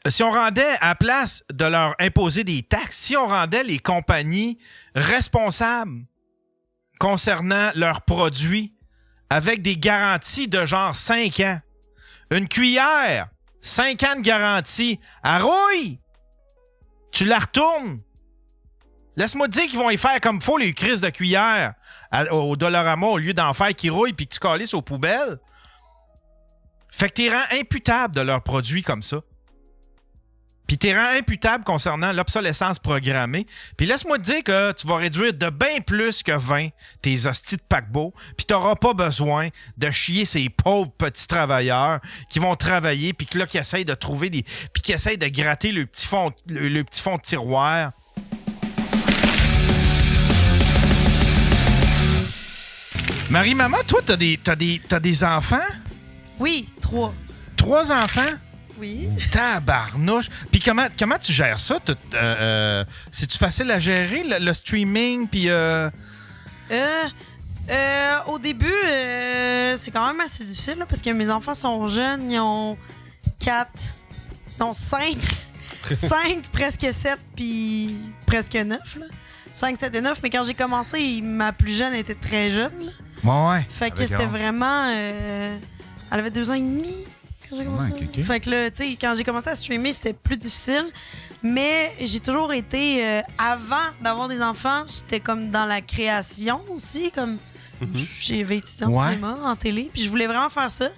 Si on rendait, à la place de leur imposer des taxes, si on rendait les compagnies responsables concernant leurs produits avec des garanties de genre 5 ans. Une cuillère, 5 ans de garantie. Arrouille! Tu la retournes. Laisse-moi te dire qu'ils vont y faire comme il faut, les crises de cuillère au Dollarama, au lieu d'en faire qui rouillent puis que tu calisses aux poubelles. Fait que t'es rends imputable de leurs produits comme ça. Puis t'es rend imputable concernant l'obsolescence programmée. Puis laisse-moi te dire que tu vas réduire de bien plus que 20 tes hosties de paquebots. Puis t'auras pas besoin de chier ces pauvres petits travailleurs qui vont travailler puis là qui essayent de trouver des... Puis qui essayent de gratter le petit fond de tiroir. Marie-Maman, toi, t'as des enfants? Oui, 3. 3 enfants? Oui. Tabarnouche. Puis comment tu gères ça? C'est-tu facile à gérer, le streaming? Puis au début, c'est quand même assez difficile là, parce que mes enfants sont jeunes. Ils ont 4, non 5. 5, presque 7, puis presque 9. Là. 5, 7 et 9. Mais quand j'ai commencé, ma plus jeune était très jeune. Là. Ouais. Fait que c'était vraiment... elle avait 2 ans et demi. Fait que là, tu sais, quand j'ai commencé à streamer, c'était plus difficile. Mais j'ai toujours été, avant d'avoir des enfants, j'étais comme dans la création aussi. Comme J'avais étudié en cinéma, en télé, puis je voulais vraiment faire ça.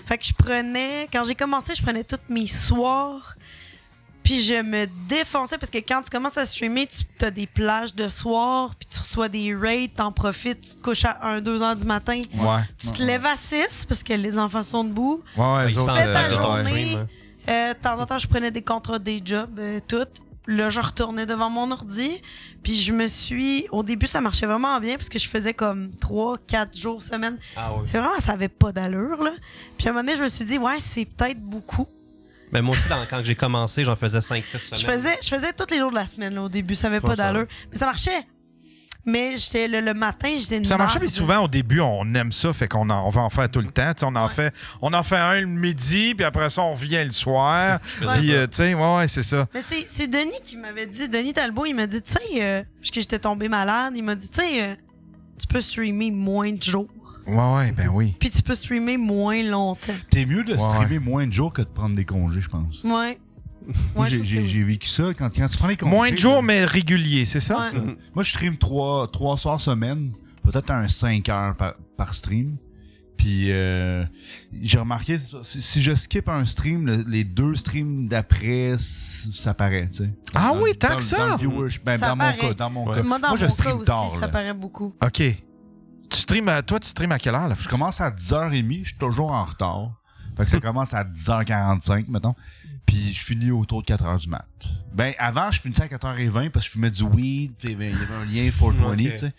Fait que quand j'ai commencé, je prenais tous mes soirs, puis je me défonçais parce que quand tu commences à streamer, tu as des plages de soir, puis tu reçois des raids, t'en profites, tu te couches à 1-2 heures du matin. Ouais. Tu te lèves à 6 parce que les enfants sont debout. Ouais, Tu fais ta journée. De temps en temps, je prenais des contrats, des jobs, toutes. Là, je retournais devant mon ordi. Puis au début, ça marchait vraiment bien parce que je faisais comme 3-4 jours semaine. Ah oui. C'est vraiment, ça avait pas d'allure, là. Puis à un moment donné, je me suis dit, ouais, c'est peut-être beaucoup. Mais moi aussi, quand j'ai commencé, j'en faisais 5-6 semaines. Je faisais tous les jours de la semaine, là, au début. Ça avait pas d'allure. Mais ça marchait. Mais j'étais le matin, j'étais une Ça marchait, mais marde. souvent au début, on aime ça, fait qu'on on va en faire tout le temps. T'sais, on en fait un le midi, puis après ça, on vient le soir. Puis, tu sais, ouais, c'est ça. Mais c'est Denis qui m'avait dit, Denis Talbot, il m'a dit, tu sais, puisque j'étais tombée malade, il m'a dit, tu sais, tu peux streamer moins de jours. Ouais, ben oui. Puis tu peux streamer moins longtemps. T'es mieux de streamer moins de jours que de prendre des congés, je pense. Ouais. Moi, j'ai vécu ça quand tu prends les congés. Moins de jours, mais réguliers, c'est ça? Ouais. Moi, je stream 3 soirs semaine, peut-être un 5 heures par stream. Puis, j'ai remarqué, si je skip un stream, les 2 streams d'après, ça paraît, tu sais. Ah oui, tant que ça? Dans le viewership, ben, Ça dans paraît. mon cas, dans mon cas. Moi, dans Moi, je mon stream cas tard, aussi, là. ça paraît beaucoup. OK. Tu streams à quelle heure, là? Je commence à 10h30, je suis toujours en retard. Fait que ça commence à 10h45, mettons. Puis je finis autour de 4h du mat. Ben, avant, je finissais à 4h20 parce que je fumais du weed. Il y avait un lien 420, tu sais.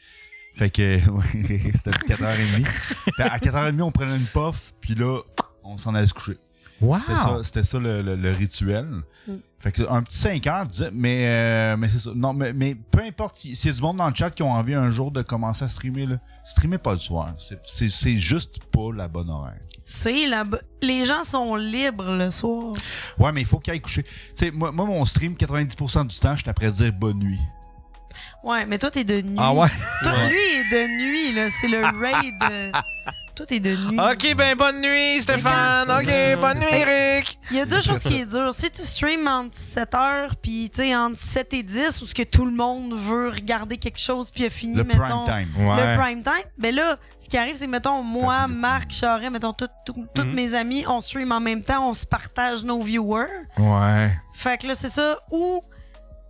Fait que, ouais, c'était 4h30. Puis à 4h30, on prenait une puff, puis là, on s'en allait se coucher. Wow! C'était ça le rituel. Fait que un petit 5 heures, mais c'est ça. Non, mais peu importe, s'il y a du monde dans le chat qui ont envie un jour de commencer à streamer, là, streamez pas le soir. C'est juste pas la bonne horaire. Les gens sont libres le soir. Ouais, mais il faut qu'ils aillent coucher. Tu sais, moi, mon stream, 90% du temps, je suis après dire bonne nuit. Ouais, mais toi, t'es de nuit. Ah ouais? Toi, lui est de nuit, là. C'est le raid. Toi, t'es de nuit. OK, ben bonne nuit, Stéphane. OK, bonne nuit, Eric. Il y a deux choses qui est dur. Si tu streams entre 7h puis tu sais entre 7 et 10 où ce que tout le monde veut regarder quelque chose puis a fini, Le mettons, prime time. Ouais. le prime time, ben là, ce qui arrive, c'est que, mettons, moi, Marc, Charest, mettons, tous mes amis, on stream en même temps, on se partage nos viewers. Ouais. Fait que là, c'est ça. Ou,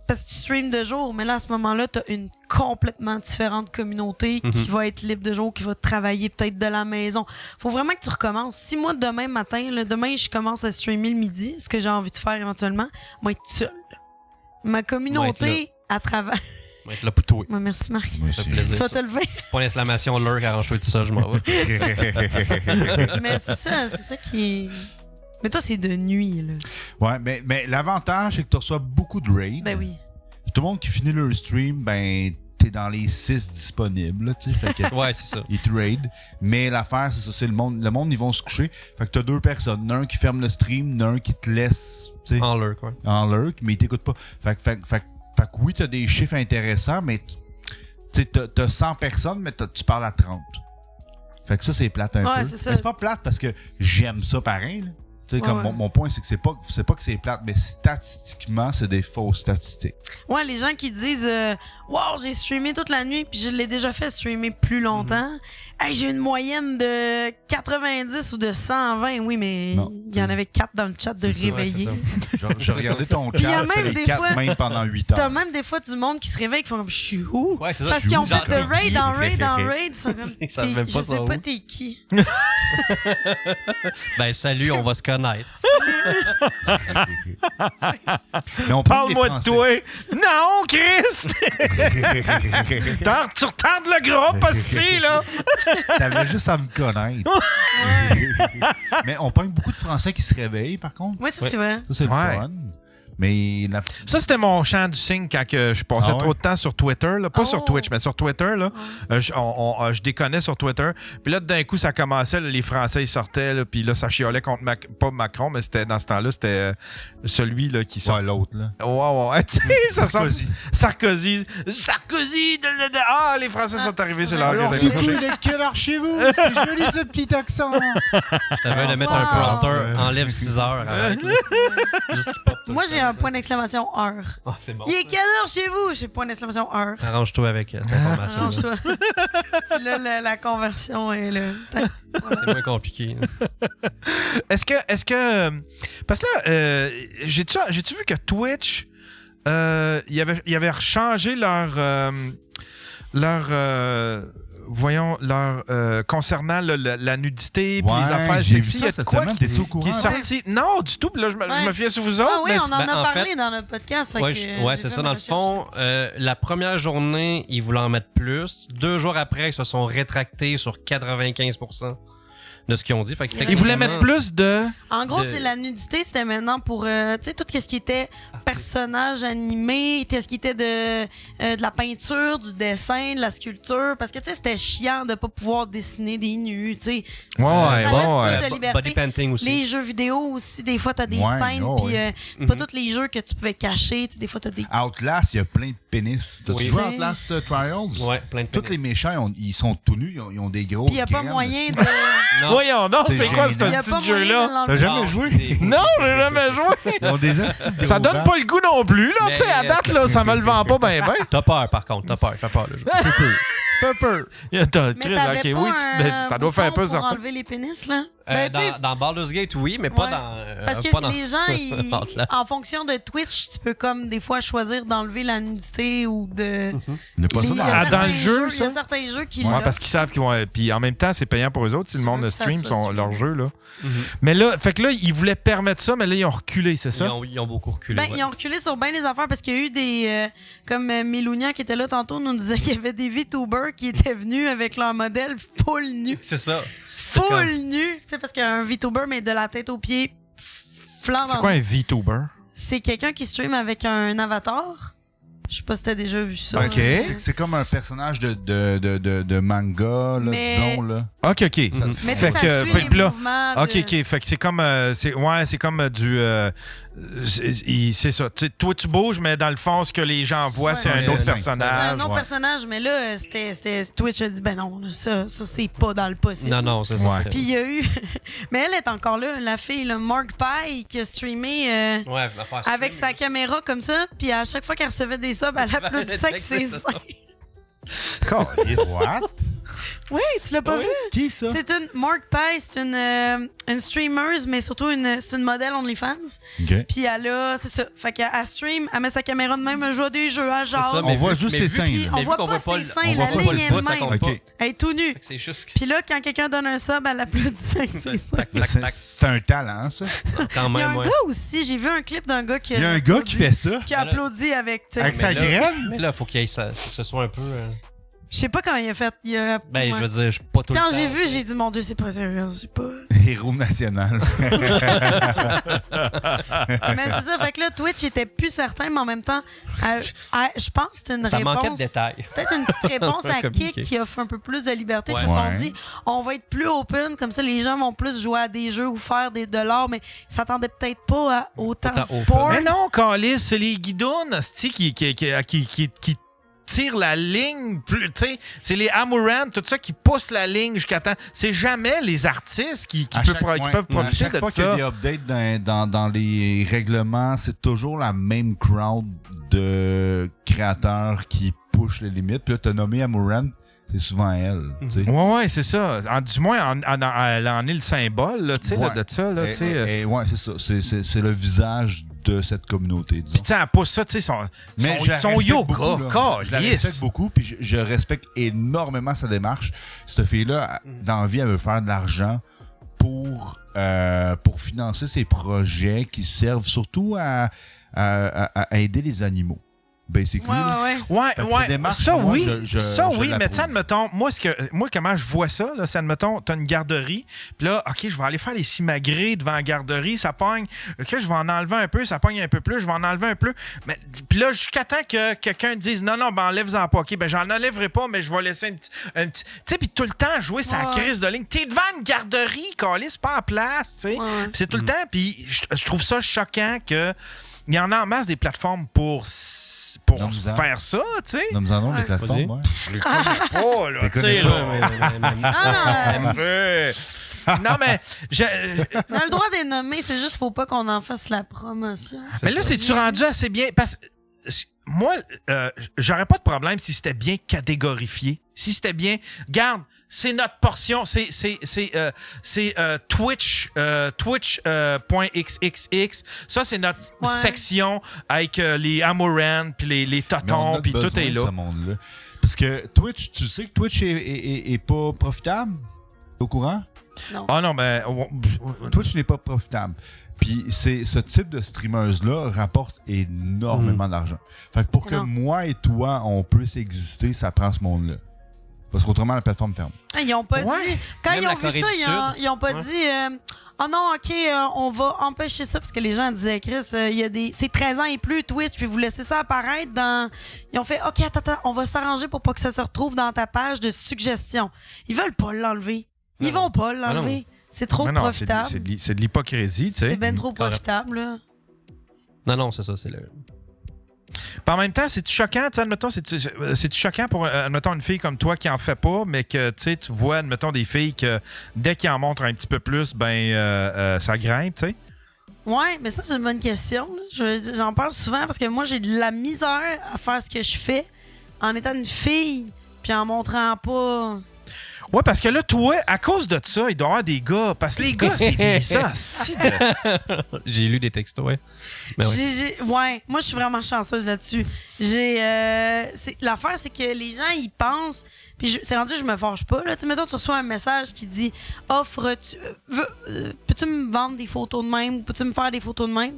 parce que tu streams de jour, mais là, à ce moment-là, t'as une complètement différente communauté qui va être libre de jour, qui va travailler peut-être de la maison. Faut vraiment que tu recommences. Si moi, demain matin, là, demain, je commence à streamer le midi, ce que j'ai envie de faire éventuellement, moi, être seule. Ma communauté, à travers... On va être là pour toi. Ouais, merci, Marc. Ça fait plaisir. Tu vas te lever. Pas l'exclamation lurk, arrange-toi tout ça, je m'en vais. Mais c'est ça qui est... Mais toi, c'est de nuit, là. Ouais, mais l'avantage, c'est que tu reçois beaucoup de raids. Ben oui. Tout le monde qui finit leur stream, ben, t'es dans les 6 disponibles, tu sais. Fait que Ouais, c'est ça. ils te raid. Mais l'affaire, c'est ça, c'est le monde, ils vont se coucher. Fait que t'as 2 personnes. Un qui ferme le stream, un qui te laisse, tu sais, En lurk, ouais. en lurk, mais il t'écoute pas. Fait que oui, t'as des chiffres intéressants, mais tu sais, t'as 100 personnes, mais tu parles à 30. Fait que ça, c'est plate un peu. C'est ça. Mais c'est pas plate parce que j'aime ça pareil, là. Tu sais, comme Ouais. mon point, c'est que c'est pas que c'est plate, mais statistiquement, c'est des fausses statistiques. Ouais, les gens qui disent wow, j'ai streamé toute la nuit puis je l'ai déjà fait streamer plus longtemps. Hey, j'ai une moyenne de 90 ou de 120. Oui, mais il y en avait 4 dans le chat de réveiller. J'ai regardé ton Puis il y a chat, c'est même les des 4 fois- même pendant 8 T'as heures. même des fois du monde qui se réveille qui font comme je suis où? Ouais, c'est ça. Parce je suis qu'ils ont où? fait de Genre, raid en raid en raid. Ils sont comme, Ils savent même pas je sais sont pas où. t'es qui. Ben, salut, on va se connaître. Mais on parle Parle-moi de toi. Non, Christ! Tu retardes le groupe, hostie, là! T'avais juste à me connaître. Mais on parle beaucoup de Français qui se réveillent, par contre. Oui, ça c'est vrai. Ça, c'est le Ouais. fun. Mais Ça, c'était mon chant du signe quand que je passais Ah ouais? trop de temps sur Twitter. Là. Pas Oh. sur Twitch, mais sur Twitter. Là. Je déconnais sur Twitter. Puis là, d'un coup, ça commençait. Là, les Français, ils sortaient. Là, puis là, ça chiolait contre pas Macron, mais c'était dans ce temps-là, c'était celui là, qui sortait. l'autre, là. Ouais. Tu sais, ça sort. Sarkozy. Sarkozy. Ah, les Français sont arrivés, c'est l'heure Alors, de c'est coucher. il est quelle heure chez vous? C'est joli ce petit accent. Je t'avais de mettre un Wow. prompter, enlève 6 heures. Arrête, là. Juste qu'il pop tout Moi, le j'ai temps. un point d'exclamation heure. Ah, c'est bon. Il est quelle heure chez vous? J'ai point d'exclamation heure. Arrange-toi avec cette information. Arrange-toi. Puis là, la conversion est là. C'est moins compliqué. Est-ce que parce que là, j'ai-tu vu que Twitch, ils avaient changé concernant la nudité puis les affaires j'ai vu sexy, ça il y a de cette quoi semaine, qui t'es-tu au courant? est sorti. Non, du tout. Puis là, je me fiais sur vous autres. Ah oui, mais on en a en parlé fait, dans notre podcast. fait Ouais, que, ouais, j'ai c'est fait ça. ma Dans le fond, recherche là-dessus. la première journée, ils voulaient en mettre plus. 2 jours après, ils se sont rétractés sur 95% de ce qu'ils ont dit. Fait que ils voulaient mettre plus de... En gros, de- c'est la nudité, c'était maintenant pour, tu sais, tout ce qui était personnage animé, tout ce qui était de la peinture, du dessin, de la sculpture, parce que, tu sais, c'était chiant de pas pouvoir dessiner des nus, tu sais. Ouais, Ça laisse plus de liberté. Body painting aussi. Les jeux vidéo aussi, des fois, t'as des Ouais, scènes, oh, puis ouais. c'est pas tous les jeux que tu pouvais cacher, tu sais, des fois, t'as des... Outlast, il y a plein de pénis. T'as-tu Oui. joué à Outlast Trials? Ouais, plein de Tous les méchants, ils sont tout nus, ils ont des gros. Puis y a pas moyen de... Non. Voyons donc, C'est c'est quoi ce génial. Y a petit pas jeu-là? moyen de T'as l'enlever. jamais Non, joué? des- Non, j'ai jamais joué. Ils ont des assis de Ça gros donne bancs. pas le goût non plus, là. Mais- Tu sais, à date, là, ça me le vend pas bien, bien. T'as peur, par contre. T'as peur. Il fait peur, le jeu. Fait peur. T'as Mais Chris, t'avais ok, pas oui, un ça doit faire un peu bouton pour certain. enlever les pénis, là? Ben, tu sais, Dans Baldur's Gate, oui, mais pas Ouais. dans... parce que pas dans- les gens, Outlast. en fonction de Twitch, tu peux comme des fois choisir d'enlever la nudité ou de... Il n'y a pas ça Il y a dans certains dans le jeu, Il y ça? a certains jeux qui Ouais, l'ont. parce qu'ils savent qu'ils vont. Puis en même temps, c'est payant pour eux autres si Tu le monde veux le que ça stream soit leur suivi. jeu, là. Mhm. Mais là, fait que là, ils voulaient permettre ça, mais là, ils ont reculé, c'est ça? Ils ont beaucoup reculé. Ben, ouais. ils ont reculé sur bien les affaires parce qu'il y a eu des... comme Milounia qui était là tantôt nous disait qu'il y avait des VTubers qui étaient venus avec leur modèle full nu. C'est ça. Full nu! Tu sais, parce qu'un VTuber, mais de la tête aux pieds, flambant. C'est quoi un VTuber? C'est quelqu'un qui stream avec un avatar. Je sais pas si t'as déjà vu ça. Ok. C'est comme un personnage de manga, là, Mais- disons. Là. Ok, ok. Mais tu sais, Fait ça que, suit puis les là, mouvements de... ok, ok. Fait que c'est comme, c'est comme du, c'est ça. Tu sais, toi, tu bouges, mais dans le fond, ce que les gens voient, c'est un autre C'est personnage. un autre personnage, mais là, c'était Twitch a dit, ben non, là, ça c'est pas dans le possible. Non, non, c'est Ouais. ça. Puis il y a eu... mais elle est encore là, la fille, le Mark Pie, qui a streamé Ouais, va faire avec sa caméra comme ça, puis à chaque fois qu'elle recevait des subs, elle applaudissait avec ses seins. What? Oui, tu l'as pas vu? Qui ça? C'est une Mark Pie, c'est une streameuse, mais surtout c'est une modèle OnlyFans. Ok. Puis elle a, c'est ça. Fait qu'elle stream, elle met sa caméra de même, elle joue à des jeux, elle jase. ça, On voit juste ses seins. Puis là. on Mais vu voit qu'on pas voit pas ses le- seins, on voit la pas ligne le est bout, de ça même. compte pas. Ok. Elle est tout nue. Fait que c'est juste... Puis là, quand quelqu'un donne un sub, elle applaudit avec ses seins. Tac, tac, tac. C'est un talent, ça. Quand Il y a même, un ouais. gars aussi, j'ai vu un clip d'un gars qui Il y a un gars qui fait ça. qui applaudit avec, tu sais. Avec sa Mais là- graine. Mais là, faut qu'il y ait ça, que ce soit un peu... Je sais pas comment il a fait. Ben, je Ouais. veux dire, je suis pas tout le temps... Quand j'ai vu, j'ai dit, mon Dieu, c'est pas sérieux, c'est pas... Héros national. Mais c'est ça, fait que là, Twitch était plus certain, mais en même temps, je pense que c'est une Ça réponse... manquait de détails. Peut-être une petite réponse à Communiquer. Kik qui offre un peu plus de liberté. Ouais. Ils se sont Ouais. dit, on va être plus open, comme ça les gens vont plus jouer à des jeux ou faire de l'art, mais ils s'attendaient peut-être pas à autant Autant de open. porn. Mais non, Calis, c'est les guidons, asti, qui tirent la ligne, tu sais, c'est les Amourantes, tout ça qui poussent la ligne jusqu'à temps. C'est jamais les artistes qui À peuvent chaque- profiter à chaque de fois qu'il y a ça. des updates dans les règlements, c'est toujours la même crowd de créateurs qui push les limites. Puis là, t'as nommé Amouranth, c'est souvent elle. Tu sais. Ouais, c'est ça. Du moins, elle en est le symbole, là, tu sais, là, Ouais. de ça. Là, tu sais. Ouais, c'est ça. C'est le visage de cette communauté, disons. Puis, tu sais, elle pousse ça, tu sais, Mais son respecte yoga, beaucoup, là. Je la câlisse. respecte beaucoup, puis je respecte énormément sa démarche. Cette fille-là, dans la vie, elle veut faire de l'argent pour financer ses projets qui servent surtout à aider les animaux. Basically. Ouais. Ouais, Fait que sa ouais. démarche, Ça, moi, oui. Ça, je oui. Mais l'approuve. tu sais, admettons, moi, comment je vois ça, là, c'est, admettons, t'as une garderie, puis là, OK, je vais aller faire les simagrées devant la garderie, ça pogne. OK, je vais en enlever un peu, ça pogne un peu plus, je vais en enlever un peu. Mais, puis là, jusqu'à temps que quelqu'un dise, non, ben, enlève-en pas. OK, ben, j'en enlèverai pas, mais je vais laisser un petit. Tu sais, puis tout le temps, jouer sa crise de ligne. T'es devant une garderie, câlisse, c'est pas en place, tu sais. Ouais. Puis c'est tout le temps, puis je trouve ça choquant que. Il y en a en masse des plateformes pour Nomme-en. faire ça, tu sais. Nomme-en donc Ouais. des plateformes, Vas-y. ouais. Je les connais pas, là, T'es tu sais, connais là. Ah non, Ouais. Non, mais... On a le droit de les nommer, c'est juste faut pas qu'on en fasse la promotion. Mais là, c'est-tu rendu assez bien? Parce que moi, j'aurais pas de problème si c'était bien catégorifié. Si c'était bien... Garde, c'est notre portion. C'est Twitch, Twitch.xxx. Ça, c'est notre section avec les Amoran, puis les Totons, puis tout est là. Ce monde-là. Parce que Twitch, tu sais que Twitch est pas profitable? T'es au courant? Non. Ah non, mais... Twitch n'est pas profitable. Puis ce type de streamers-là rapporte énormément d'argent. Fait que pour que moi et toi, on puisse exister, ça prend ce monde-là. Parce qu'autrement, la plateforme ferme. Ils ont pas dit... Quand ils ont vu ça, ils ont pas dit... oh non, OK, on va empêcher ça, parce que les gens disaient, Chris, c'est 13 ans et plus Twitch, puis vous laissez ça apparaître dans... Ils ont fait, OK, attends, on va s'arranger pour pas que ça se retrouve dans ta page de suggestions. Ils veulent pas l'enlever. Ils vont pas l'enlever. C'est trop profitable. C'est de l'hypocrisie, tu sais. C'est ben trop profitable, là. Non, c'est ça, c'est le... Puis en même temps, c'est-tu choquant, tu sais, admettons, c'est-tu choquant pour, admettons, une fille comme toi qui en fait pas, mais que, tu sais, tu vois, admettons, des filles que dès qu'ils en montrent un petit peu plus, ça grimpe, tu sais? Ouais, mais ça, c'est une bonne question. J'en parle souvent parce que moi, j'ai de la misère à faire ce que je fais en étant une fille puis en montrant pas... Ouais, parce que là, toi, à cause de ça, il doit y avoir des gars. Parce que les gars, c'est ça, J'ai lu des textos, ouais. Ben ouais, moi, je suis vraiment chanceuse là-dessus. L'affaire, c'est que les gens, ils pensent... Puis c'est rendu, je me fâche pas. Là. Mettons, tu reçois un message qui dit « peux-tu me vendre des photos de même? Peux-tu me faire des photos de même? »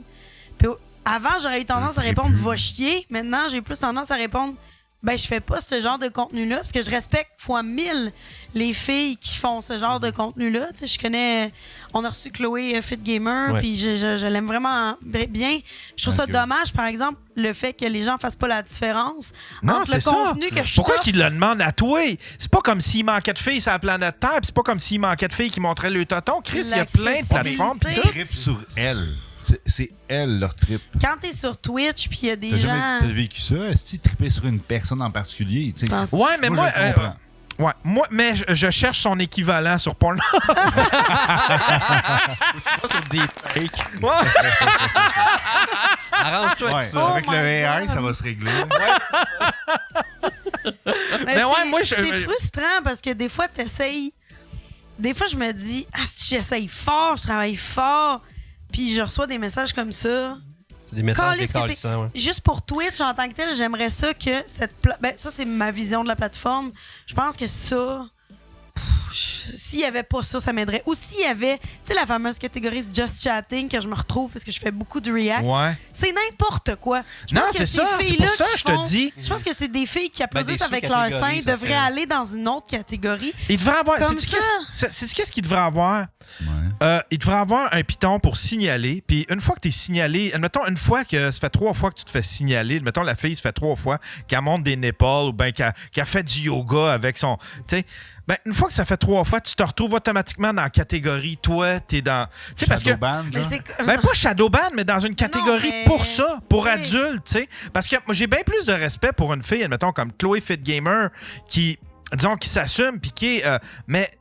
Puis avant, j'aurais eu tendance à répondre « va chier ». Maintenant, j'ai plus tendance à répondre « ben, je fais pas ce genre de contenu-là » parce que je respecte fois 1000 les filles qui font ce genre de contenu-là. Tu sais, je connais... On a reçu Chloé Fit Gamer, puis je l'aime vraiment bien. Je trouve ça dommage, par exemple, le fait que les gens fassent pas la différence entre le contenu que je Pourquoi t'offre. qu'ils le demandent à toi? C'est pas comme s'il manquait de filles sur la planète Terre, puis c'est pas comme s'il manquait de filles qui montraient le tonton. Chris, il y a plein de plateformes. Ils trippent sur elle. C'est elle, leur trip. Quand t'es sur Twitch, puis il y a des gens... T'as vécu ça? Est-ce que tu trippais sur une personne en particulier? Ouais, mais moi... moi, mais je cherche son équivalent sur Pornhub. C'est pas sur Deepfake. Arrange-toi avec ça. Avec le AI, ça va se régler. Mais ouais, moi, c'est frustrant parce que des fois, t'essayes... Des fois, je me dis, j'essaye fort, je travaille fort, puis je reçois des messages comme ça. C'est des messages décalissants, ouais. Juste pour Twitch en tant que tel, j'aimerais ça que cette... ça, c'est ma vision de la plateforme. Je pense que ça... S'il y avait pas ça, ça m'aiderait. Ou s'il y avait, tu sais, la fameuse catégorie Just Chatting que je me retrouve parce que je fais beaucoup de React. Ouais. C'est n'importe quoi. Non, c'est ça. C'est pour ça que je te dis. Je pense que c'est des filles qui applaudissent avec leur sein devraient aller dans une autre catégorie. Il devrait avoir. C'est qu'est-ce qu'il devrait avoir? Il devrait avoir un piton pour signaler. Puis une fois que tu es signalé, admettons, une fois que ça fait 3 fois que tu te fais signaler, admettons, la fille, ça fait 3 fois qu'elle monte des nipples ou bien qu'elle fait du yoga avec son. Tu sais. Ben, une fois que ça fait 3 fois, tu te retrouves automatiquement dans la catégorie. Toi, t'es dans. Tu sais, parce que. Ben, pas Shadowban, mais dans une catégorie pour ça, pour adultes, tu sais. Parce que moi, j'ai bien plus de respect pour une fille, admettons, comme Chloé Fit Gamer, qui, disons, qui s'assume, puis qui est. Mais.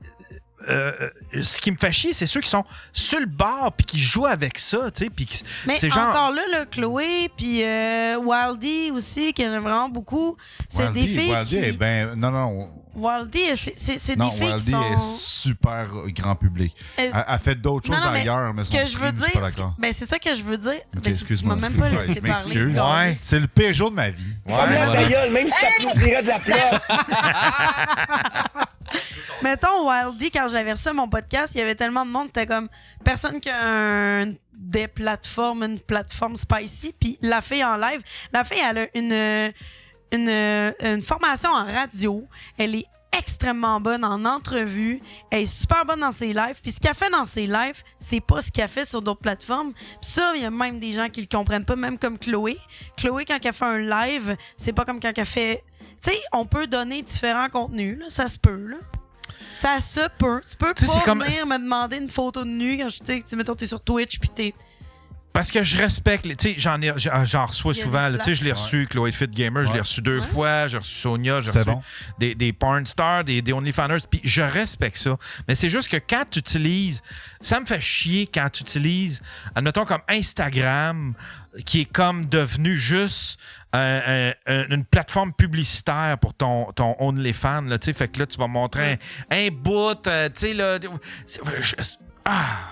Ce qui me fait chier, c'est ceux qui sont sur le bord puis qui jouent avec ça, tu sais, puis mais c'est genre... encore là, Chloé puis Wildy aussi, que j'aime vraiment beaucoup, c'est des filles Wildy est ben... Non. Wildy, c'est des filles Wildy qui sont... est super grand public. Elle fait d'autres choses ailleurs, mais ce que je veux dire, c'est ça que je veux dire. Okay, tu m'as même pas laissé parler. Ouais, c'est le pire jour de ma vie. Ferme ta gueule, même si t'applaudirais de la flotte. Mettons, Wildy, quand j'avais reçu mon podcast, il y avait tellement de monde, c'était comme personne qui a une plateforme spicy, puis la fille en live, elle a une formation en radio, elle est extrêmement bonne en entrevue, elle est super bonne dans ses lives, puis ce qu'elle fait dans ses lives, c'est pas ce qu'elle fait sur d'autres plateformes. Puis ça, il y a même des gens qui le comprennent pas, même comme Chloé. Chloé, quand elle fait un live, c'est pas comme quand elle fait... Tu sais, on peut donner différents contenus, là, ça se peut, là. Ça se peut. Tu peux pas venir me demander une photo de nu quand je dis, mettons, t'es sur Twitch, puis t'es... Parce que je respecte, tu sais, j'en reçois souvent, tu sais, je l'ai reçu, Chloé Fit Gamer, je l'ai reçu 2 fois, j'ai reçu Sonia, j'ai reçu des porn stars, des OnlyFanners, puis je respecte ça. Mais c'est juste que quand tu utilises, ça me fait chier quand tu utilises, admettons comme Instagram, qui est comme devenu juste une plateforme publicitaire pour ton OnlyFans, là, tu sais, fait que là, tu vas montrer un bout, tu sais, là...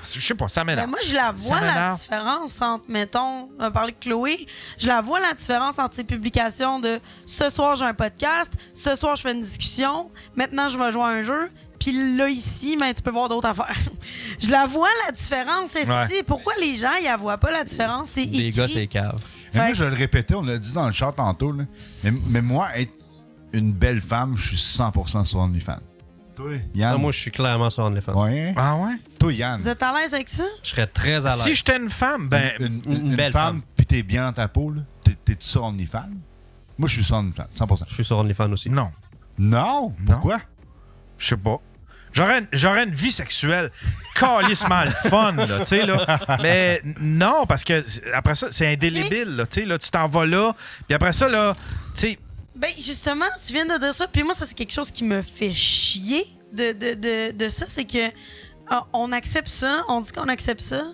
je sais pas, ça m'énerve. Ben moi, je la vois, la différence entre, mettons, on va parler de Chloé, je la vois, la différence entre ses publications de « ce soir, j'ai un podcast »,« ce soir, je fais une discussion »,« maintenant, je vais jouer à un jeu », puis là, ici, ben, tu peux voir d'autres affaires. Je la vois, la différence. Pourquoi les gens, ils la voient pas, la différence? C'est écrit. Les gars, c'est cave. Moi, je le répétais, on l'a dit dans le chat tantôt, là. Mais moi, être une belle femme, je suis 100% sur OnlyFans. Toi, Yann? Moi, je suis clairement sur OnlyFans. Ouais. Ah ouais? Toi, Yann? Vous êtes à l'aise avec ça? Je serais très à l'aise. Si j'étais une femme, ben... Une belle femme, puis t'es bien dans ta peau, là. T'es-tu sur OnlyFans? Moi, je suis sur OnlyFans, 100%. Je suis sur OnlyFans aussi. Non. Non? Pourquoi? Je sais pas. J'aurais une vie sexuelle calissement le fun, là, tu sais, là. Mais non, parce que après ça, c'est indélébile, là, tu sais, là, tu t'en vas là, puis après ça, là, tu sais... Ben, justement, tu viens de dire ça, puis moi, ça, c'est quelque chose qui me fait chier de ça, c'est que on accepte ça, on dit qu'on accepte ça,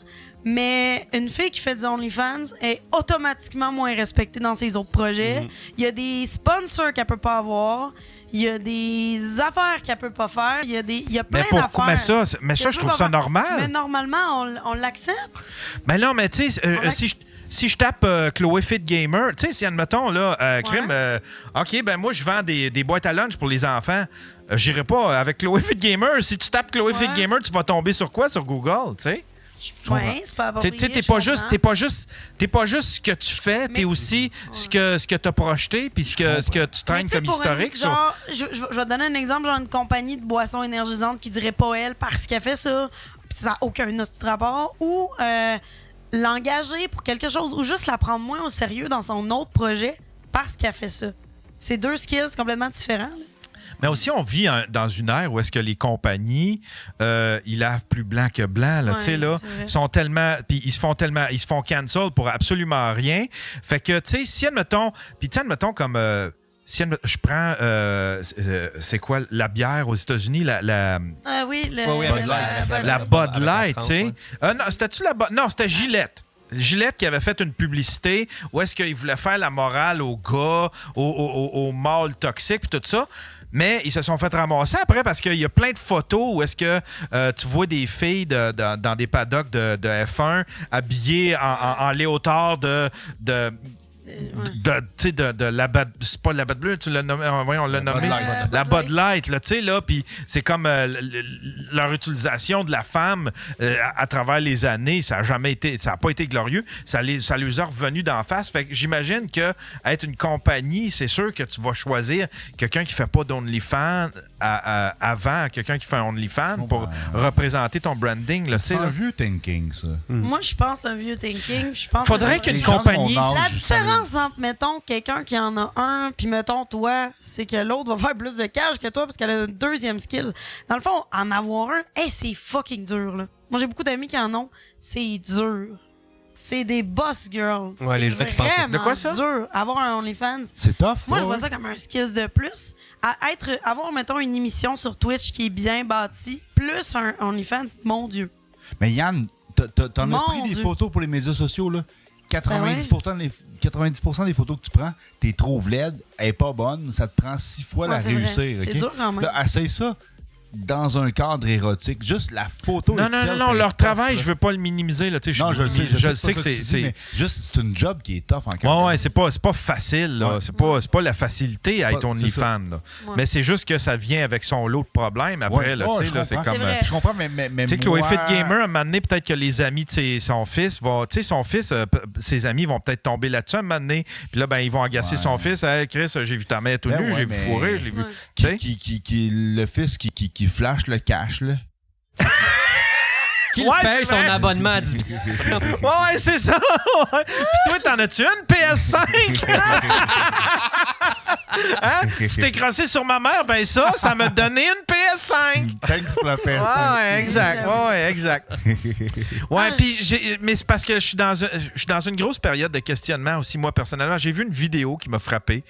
mais une fille qui fait du OnlyFans est automatiquement moins respectée dans ses autres projets. Il y a des sponsors qu'elle peut pas avoir. Il y a des affaires qu'elle peut pas faire. Il y a plein d'affaires. Mais ça, je trouve ça normal. Mais normalement, on l'accepte. Mais non, mais tu sais, si je tape Chloé Fit Gamer, tu sais, si admettons, là, crime, OK, ben moi, je vends des boîtes à lunch pour les enfants. J'irai pas avec Chloé Fit Gamer. Si tu tapes Chloé Fit Gamer, tu vas tomber sur quoi? Sur Google, tu sais? Ouais, c'est pas approprié. Tu sais, t'es pas juste ce que tu fais, t'es aussi ce que t'as projeté puis ce que tu traînes comme historique. Genre, je vais te donner un exemple, genre une compagnie de boissons énergisantes qui dirait pas elle parce qu'elle fait ça, puis ça n'a aucun autre rapport, ou l'engager pour quelque chose, ou juste la prendre moins au sérieux dans son autre projet parce qu'elle fait ça. C'est 2 skills complètement différents, là. Mais aussi, on vit dans une ère où est-ce que les compagnies, ils lavent plus blanc que blanc, là, tu sais, là, sont tellement, puis ils se font cancel pour absolument rien. Fait que, tu sais, si admettons, puis tu sais, admettons comme, si je prends, c'est quoi, la bière aux États-Unis, la Bud Light, tu sais. Non, c'était-tu la Bud? Non, c'était Gillette. Gillette qui avait fait une publicité où est-ce qu'il voulait faire la morale aux gars, aux mâles toxiques, puis tout ça. Mais ils se sont fait ramasser après parce qu'il y a plein de photos où est-ce que tu vois des filles dans des paddocks de F1 habillées en léotard de la c'est pas la Bud Bleu, tu l'as nommé, on l'a nommé la Bud Light, là, tu sais, là, puis c'est comme leur utilisation de la femme à travers les années, ça a pas été glorieux, ça les a revenus d'en face. Fait que j'imagine que être une compagnie, c'est sûr que tu vas choisir quelqu'un qui fait pas d'OnlyFans avant quelqu'un qui fait un OnlyFans pour représenter ton branding, là, tu sais. C'est un vieux thinking, ça. Moi, je pense que c'est un vieux thinking. Faudrait qu'une compagnie... La différence entre, mettons, quelqu'un qui en a un, puis mettons, toi, c'est que l'autre va faire plus de cash que toi parce qu'elle a une deuxième skill. Dans le fond, en avoir un, c'est fucking dur, là. Moi, j'ai beaucoup d'amis qui en ont. C'est dur. C'est des boss girls. Ouais, les gens qui pensent de quoi ça? Dur. Avoir un OnlyFans. C'est tough. Moi, je vois ça comme un skills de plus. Avoir, mettons, une émission sur Twitch qui est bien bâtie, plus un OnlyFans, mon Dieu. Mais Yann, t'en as pris des photos pour les médias sociaux, là. 90% des photos que tu prends, t'es trop laide, elle est pas bonne, ça te prend 6 fois la réussir. C'est dur quand même. Là, essaye ça dans un cadre érotique. Juste la photo. Non, leur travail, je veux pas le minimiser. Là, non, je le sais que c'est. Juste, c'est une job qui est tough en quelque ouais, c'est pas facile. Là. Ouais. C'est pas la facilité à être OnlyFans. Ouais. Mais c'est juste que ça vient avec son lot de problèmes après. Là, c'est comme. Je comprends, mais tu sais, Chloé Fit Gamer, à un moment donné, peut-être que les amis de son fils vont. Tu sais, ses amis vont peut-être tomber là-dessus à un moment donné. Puis là, ben, ils vont agacer son fils. Hey, Chris, j'ai vu ta mère tout nu, j'ai vu fourrer, je l'ai vu. Le fils qui flash le cash, là. Qu'il Ouais, paye c'est son vrai. abonnement à 10 Ouais, c'est ça. Ouais. Puis toi, t'en as-tu une PS5? Hein? Tu t'es crossé sur ma mère, ben ça m'a donné une PS5. Thanks pour la PS5. Ouais, exact. Ouais, exact. Ouais, puis mais c'est parce que je suis dans une grosse période de questionnement aussi, moi, personnellement. J'ai vu une vidéo qui m'a frappé.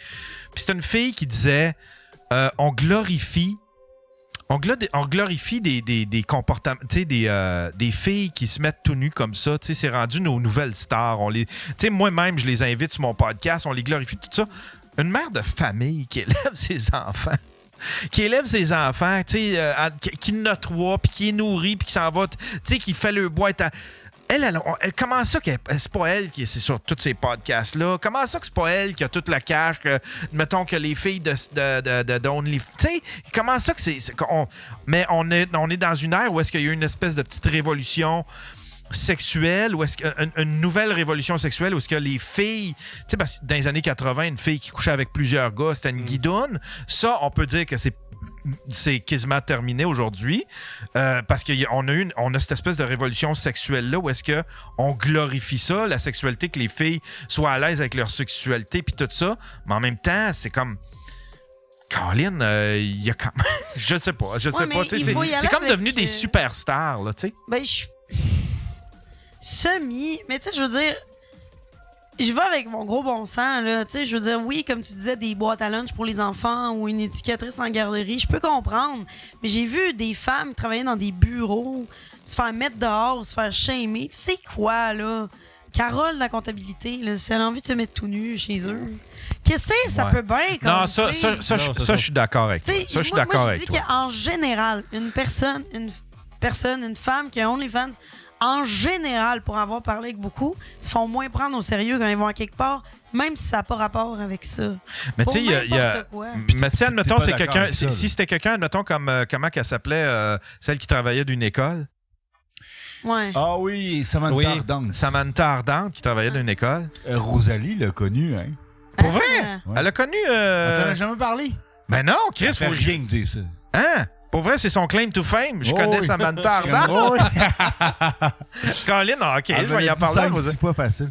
Puis c'est une fille qui disait on glorifie des comportements, tu sais, des filles qui se mettent tout nues comme ça. Tu sais, c'est rendu nos nouvelles stars. Tu sais, moi-même, je les invite sur mon podcast, on les glorifie, tout ça. Une mère de famille qui élève ses enfants. Qui élève ses enfants, tu sais, qui en a 3, puis qui est nourri, puis qui s'en va, tu sais, qui fait le boîte à... Elle, comment ça que c'est pas elle qui est sur tous ces podcasts-là? Comment ça que c'est pas elle qui a toute la cash, que, mettons que les filles de Only... Tu sais, comment ça que mais on est dans une ère où est-ce qu'il y a eu une espèce de petite révolution sexuelle, ou est-ce qu'une nouvelle révolution sexuelle où est-ce que les filles, tu sais, parce que dans les années 80, une fille qui couchait avec plusieurs gars, c'était une guidoune. Ça, on peut dire que c'est quasiment terminé aujourd'hui parce qu'on a cette espèce de révolution sexuelle-là où est-ce qu'on glorifie ça, la sexualité, que les filles soient à l'aise avec leur sexualité puis tout ça, mais en même temps, c'est comme... Caroline, il y a quand même... je sais pas. C'est comme devenu des superstars, là, tu sais. Ben, mais tu sais, je veux dire... Je vais avec mon gros bon sens, là. Tu sais, je veux dire, oui, comme tu disais, des boîtes à lunch pour les enfants ou une éducatrice en garderie, je peux comprendre. Mais j'ai vu des femmes travailler dans des bureaux, se faire mettre dehors, se faire shamer. Tu sais quoi, là? Carole, la comptabilité, là, si elle a envie de se mettre tout nu chez eux, qu'est-ce que ça peut bien comme... Non, ça, je suis d'accord avec toi. Ça, je suis d'accord avec toi. Moi, je dis qu'en général, une femme qui a OnlyFans, en général, pour avoir parlé avec beaucoup, se font moins prendre au sérieux quand ils vont à quelque part, même si ça n'a pas rapport avec ça. Mais tu sais, mais tu sais, admettons, c'est quelqu'un. Si c'était quelqu'un, admettons, comme comment qu'elle s'appelait, celle qui travaillait d'une école. Ouais. Ah oui, Samantha Ardente. Samantha Ardente qui travaillait d'une école. Rosalie l'a connue, hein. Pour vrai? Ouais. Elle a connu. Elle t'en a jamais parlé? Ben non, Chris, faut rien me dire ça. Hein? Pour vrai, c'est son claim to fame. Je connais Samantha Ardente. Colin, OK, je vais y en parler. C'est pas facile.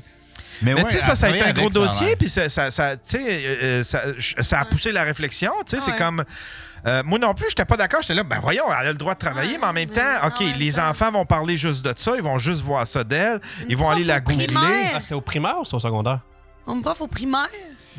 Mais tu sais, ça a été un gros dossier, puis ça a poussé la réflexion. Tu sais, c'est comme... moi non plus, j'étais pas d'accord. J'étais là, ben voyons, elle a le droit de travailler, mais en même temps, OK, les enfants vont parler juste de ça, ils vont juste voir ça d'elle, ils vont aller la googler. C'était au primaire ou c'était au secondaire? On prof au primaire?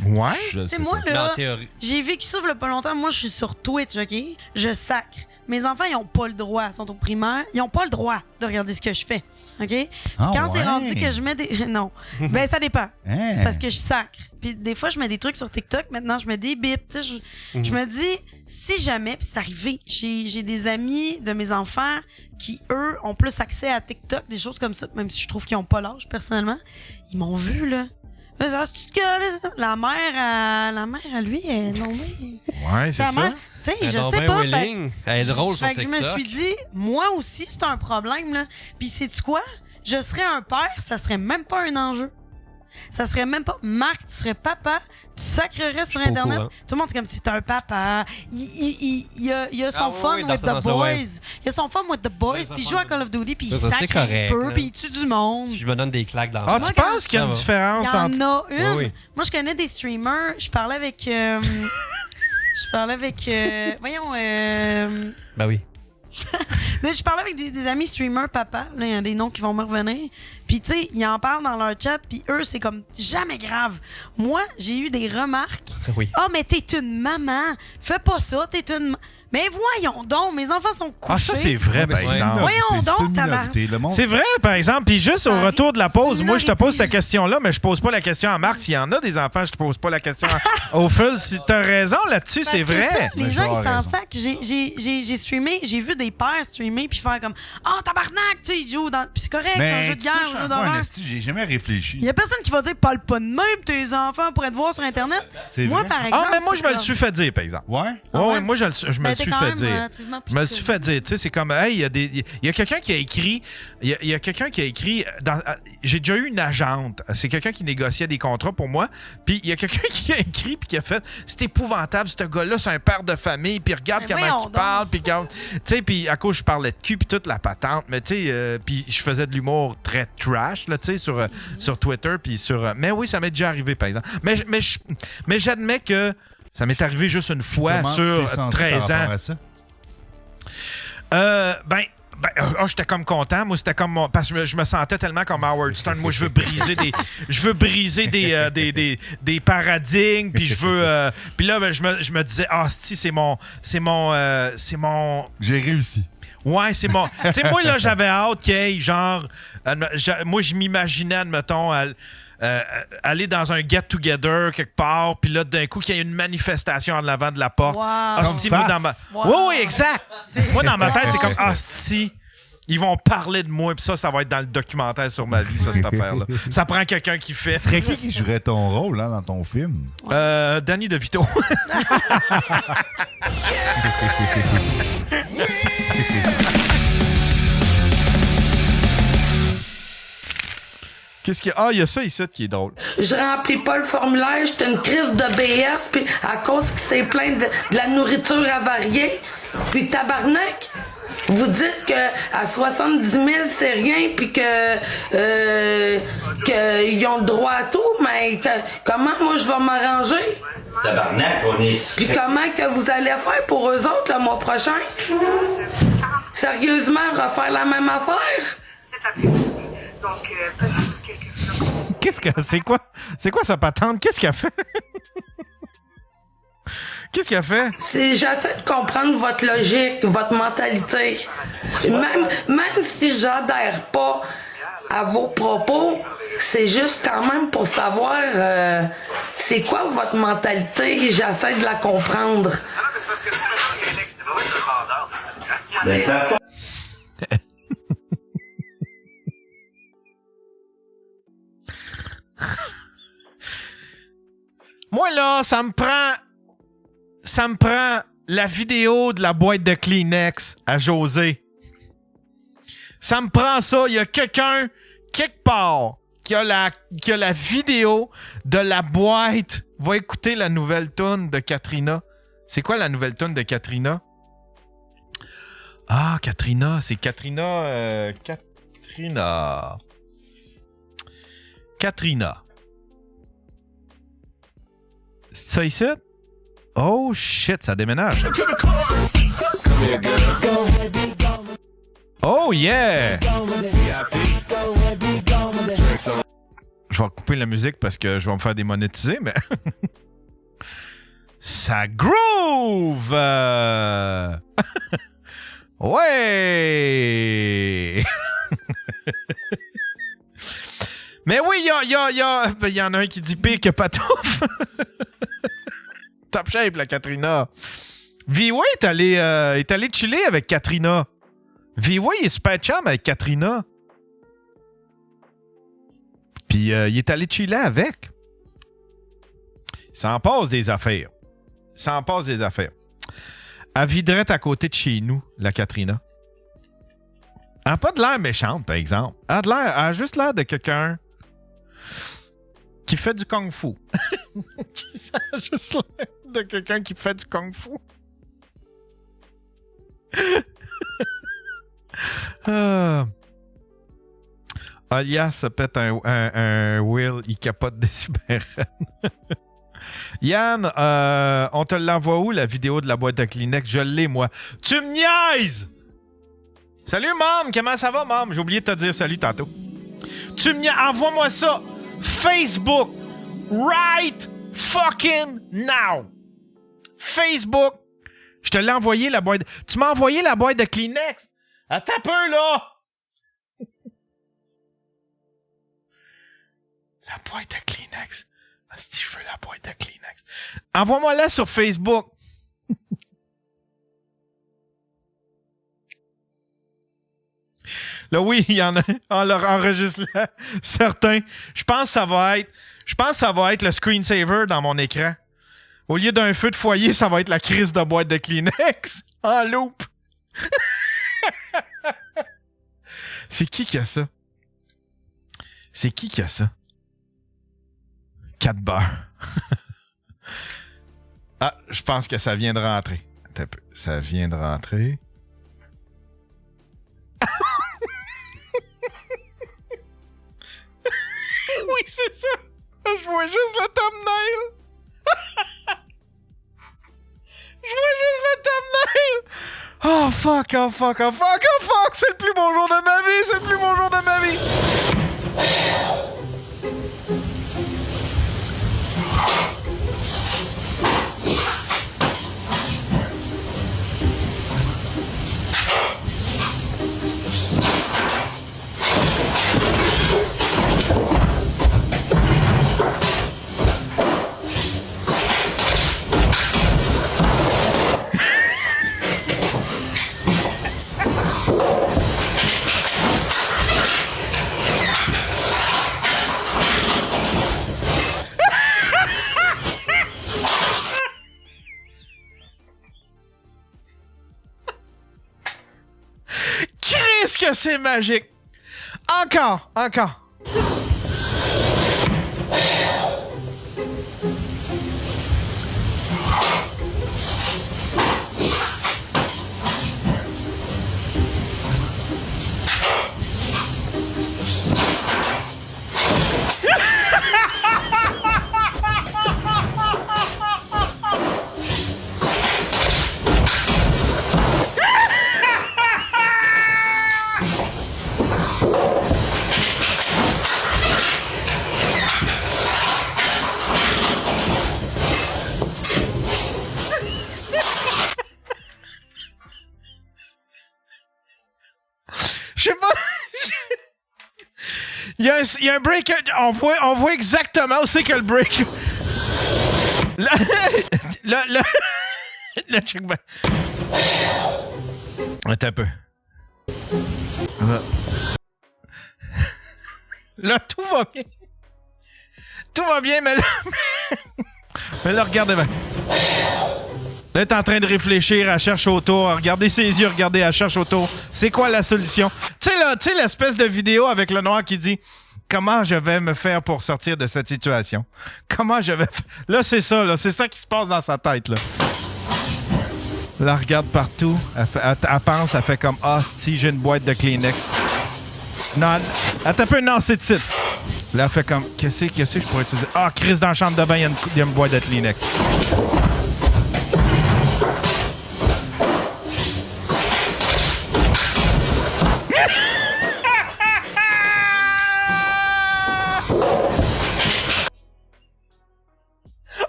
Ouais. Tu sais, moi, là, j'ai vécu ça il y a pas longtemps. Moi, je suis sur Twitch, OK? Je sacre. Mes enfants, ils ont pas le droit. Ils sont au primaire. Ils ont pas le droit de regarder ce que je fais. OK? Puis quand c'est rendu que je mets des... Non. Ben, ça dépend. C'est parce que je sacre. Puis des fois, je mets des trucs sur TikTok. Maintenant, je mets des bips. Tu sais, je me dis, si jamais... Puis c'est arrivé. J'ai des amis de mes enfants qui, eux, ont plus accès à TikTok, des choses comme ça, même si je trouve qu'ils ont pas l'âge, personnellement. Ils m'ont vu, là. La mère à lui, elle est nommée. Ouais, c'est ça. Tu sais, je sais pas. Elle est drôle sur TikTok. Je me suis dit, moi aussi, c'est un problème, là. Puis, sais-tu quoi? Je serais un père, ça serait même pas un enjeu. Ça serait même pas... Marc, tu serais papa, tu sacrerais sur Internet. Tout le monde, c'est comme si c'était un papa. Il a son fun with the boys. Il a son fun with the boys, puis il joue à Call of Duty, puis il sacre un peu, puis il tue du monde. Je me donne des claques dans le tu penses qu'il y a une différence entre... Il y en a une. Oui. Moi, je connais des streamers. Je parlais avec... voyons... Ben oui. Je parlais avec des amis streamers papa, là, il y a des noms qui vont me revenir. Puis tu sais, ils en parlent dans leur chat, puis eux, c'est comme jamais grave. Moi, j'ai eu des remarques. Oui. Ah, mais t'es une maman. Fais pas ça, t'es une... Mais voyons donc, mes enfants sont couchés. Ah, ça, c'est vrai, par exemple. Voyons donc, c'est vrai, par exemple. Puis juste au retour de la pause, moi, je te pose ta question-là, mais je pose pas la question à Marc. S'il y en a des enfants, je te pose pas la question au Phil. Si t'as raison là-dessus, c'est vrai. Ça, les gens, ils s'en sacent. J'ai streamé, j'ai vu des pères streamer puis faire comme « Ah, tabarnak! » Tu sais, ils jouent dans... Puis c'est correct, un jeu de guerre, un jeu d'horreur. J'ai jamais réfléchi. Il y a personne qui va dire « Parle pas de même, tes enfants pourraient te voir sur Internet. » Moi, par exemple... Ah, mais moi, je me le suis fait dire, par exemple. Ouais? Ouais, moi, je me le suis T'es suis quand fait même dire. relativement plus Je me suis fait dire. Tu sais, c'est comme, hey, il y a quelqu'un qui a écrit. Il y a quelqu'un qui a écrit. J'ai déjà eu une agente. C'est quelqu'un qui négociait des contrats pour moi. Puis il y a quelqu'un qui a écrit puis qui a fait, c'est épouvantable, ce gars-là, c'est un père de famille. Puis regarde Mais comment voyons il parle. Puis regarde. Tu sais, puis à cause je parlais de cul puis toute la patente. Mais tu sais, puis je faisais de l'humour très trash, là, tu sais, sur Twitter. Puis sur. Mais oui, ça m'est déjà arrivé, par exemple. Mais j'admets que ça m'est arrivé juste une fois Comment tu t'es sur senti 13 par ans. rapport à ça? J'étais comme content. Moi, c'était comme parce que je me sentais tellement comme Howard Stern. Moi, je veux briser des paradigmes. Puis je veux. Puis là, ben, je me disais, si c'est mon. J'ai réussi. Ouais, c'est mon. Tu sais, moi, là, j'avais hâte qu'il y ait genre. Moi, je m'imaginais, admettons, aller dans un get-together quelque part, puis là, d'un coup, qu'il y ait une manifestation en avant de la porte. Wow. Hostie, moi, dans ma... Oui, exact. Moi, dans ma tête, c'est comme, hostie, ils vont parler de moi, puis ça va être dans le documentaire sur ma vie, ça, cette affaire-là. Ça prend quelqu'un qui fait. Ce serait qui jouerait ton rôle là, dans ton film? Danny DeVito. Qu'est-ce qu'il y a? Il y a ça ici qui est drôle. Je remplis pas le formulaire, j'étais une crise de BS, puis à cause qu'il s'est plaint de la nourriture avariée, puis tabarnak, vous dites que à 70 000 c'est rien, puis qu'ils ont le droit à tout, mais comment moi je vais m'arranger? Tabarnak, on est... Puis comment que vous allez faire pour eux autres le mois prochain? Sérieusement, refaire la même affaire? Donc, peut-être quelques secondes. C'est quoi sa patente? Qu'est-ce qu'elle fait? Qu'est-ce qu'elle fait? J'essaie de comprendre votre logique, votre mentalité. Même si j'adhère pas à vos propos, c'est juste quand même pour savoir c'est quoi votre mentalité. J'essaie de la comprendre. Non, mais c'est parce que tu sais, Alex, c'est vraiment un vendeur de ça. Ben, ça... Moi, là, ça me prend la vidéo de la boîte de Kleenex à José. Ça me prend ça. Il y a quelqu'un, quelque part, qui a la vidéo de la boîte. Va écouter la nouvelle tune de Katrina. C'est quoi la nouvelle tune de Katrina? Ah, Katrina. C'est Katrina. Katrina. C'est ça ici? Oh shit, ça déménage. Oh yeah! Je vais couper la musique parce que je vais me faire démonétiser, mais... ça groove! Ouais! Mais oui, il y en a un qui dit pire que Patouf. Top shape, la Katrina. V-Way est allé chiller avec Katrina. V-Way est super chum avec Katrina. Puis il est allé chiller avec. Ça en passe des affaires. Elle viderait à côté de chez nous, la Katrina. Elle n'a pas de l'air méchante, par exemple. Elle a juste l'air de quelqu'un qui fait du kung-fu. Ça a juste l'air de quelqu'un qui fait du kung-fu. Alias se pète un Will, il capote des super. Yann, on te l'envoie où, la vidéo de la boîte de Kleenex? Je l'ai, moi. Tu me niaises! Salut, Mom! Comment ça va, Mom? J'ai oublié de te dire salut tantôt. Tu me niaises! Envoie-moi ça! Facebook! Right fucking now! Facebook! Je te l'ai envoyé, la boîte... Tu m'as envoyé la boîte de Kleenex! Attends un peu, là! La boîte de Kleenex. Si je veux la boîte de Kleenex. Envoie-moi là sur Facebook. Là, oui, il y en a. On leur enregistre là. Certains. Je pense que ça va être le screensaver dans mon écran. Au lieu d'un feu de foyer, ça va être la crise de boîte de Kleenex en loop. C'est qui a ça? C'est qui a ça? 4 beurres. Ah, je pense que ça vient de rentrer. Attends un peu. Ça vient de rentrer. Oui, c'est ça. Je vois juste le thumbnail. Je vois juste le thumbnail. Oh fuck, oh fuck, oh fuck, oh fuck. C'est le plus bon jour de ma vie. C'est le plus bon jour de ma vie. Qu'est-ce que c'est magique! Encore! Je sais pas. Il y a un break. On voit exactement où c'est que le break. Le check back. Attends un peu. Là, tout va bien. Tout va bien, mais là. Mais là, regardez bien. Là, elle est en train de réfléchir, elle cherche autour, regardez ses yeux, regardez, elle cherche autour. C'est quoi la solution? Tu sais, l'espèce de vidéo avec le noir qui dit « Comment je vais me faire pour sortir de cette situation? Comment je vais... » Là, c'est ça qui se passe dans sa tête, là. Là, elle regarde partout, elle pense, elle fait comme « Ah, si, j'ai une boîte de Kleenex. » Non, attends un peu, non, c'est de suite. Là, elle fait comme « Qu'est-ce que je pourrais utiliser? Ah, Chris, dans la chambre de bain, il y a une boîte de Kleenex. »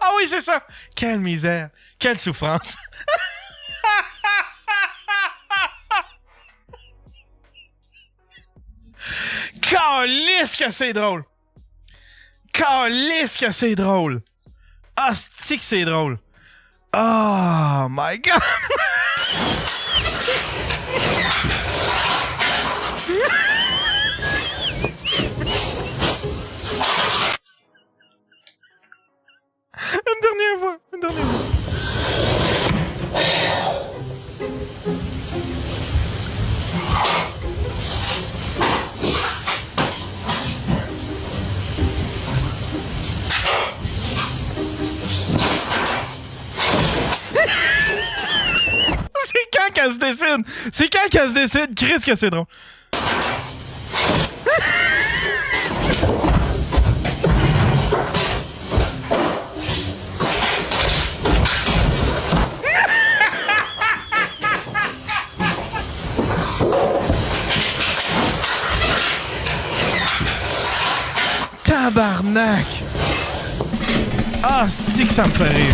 Ah oui, c'est ça! Quelle misère! Quelle souffrance! Calisse que c'est drôle! Calisse que c'est drôle! Asti que c'est drôle! Oh my god! Une dernière fois. C'est quand qu'elle se décide? C'est quand qu'elle se décide? Chris que c'est drôle. Tabarnak! Ah, c'est que ça me fait rire.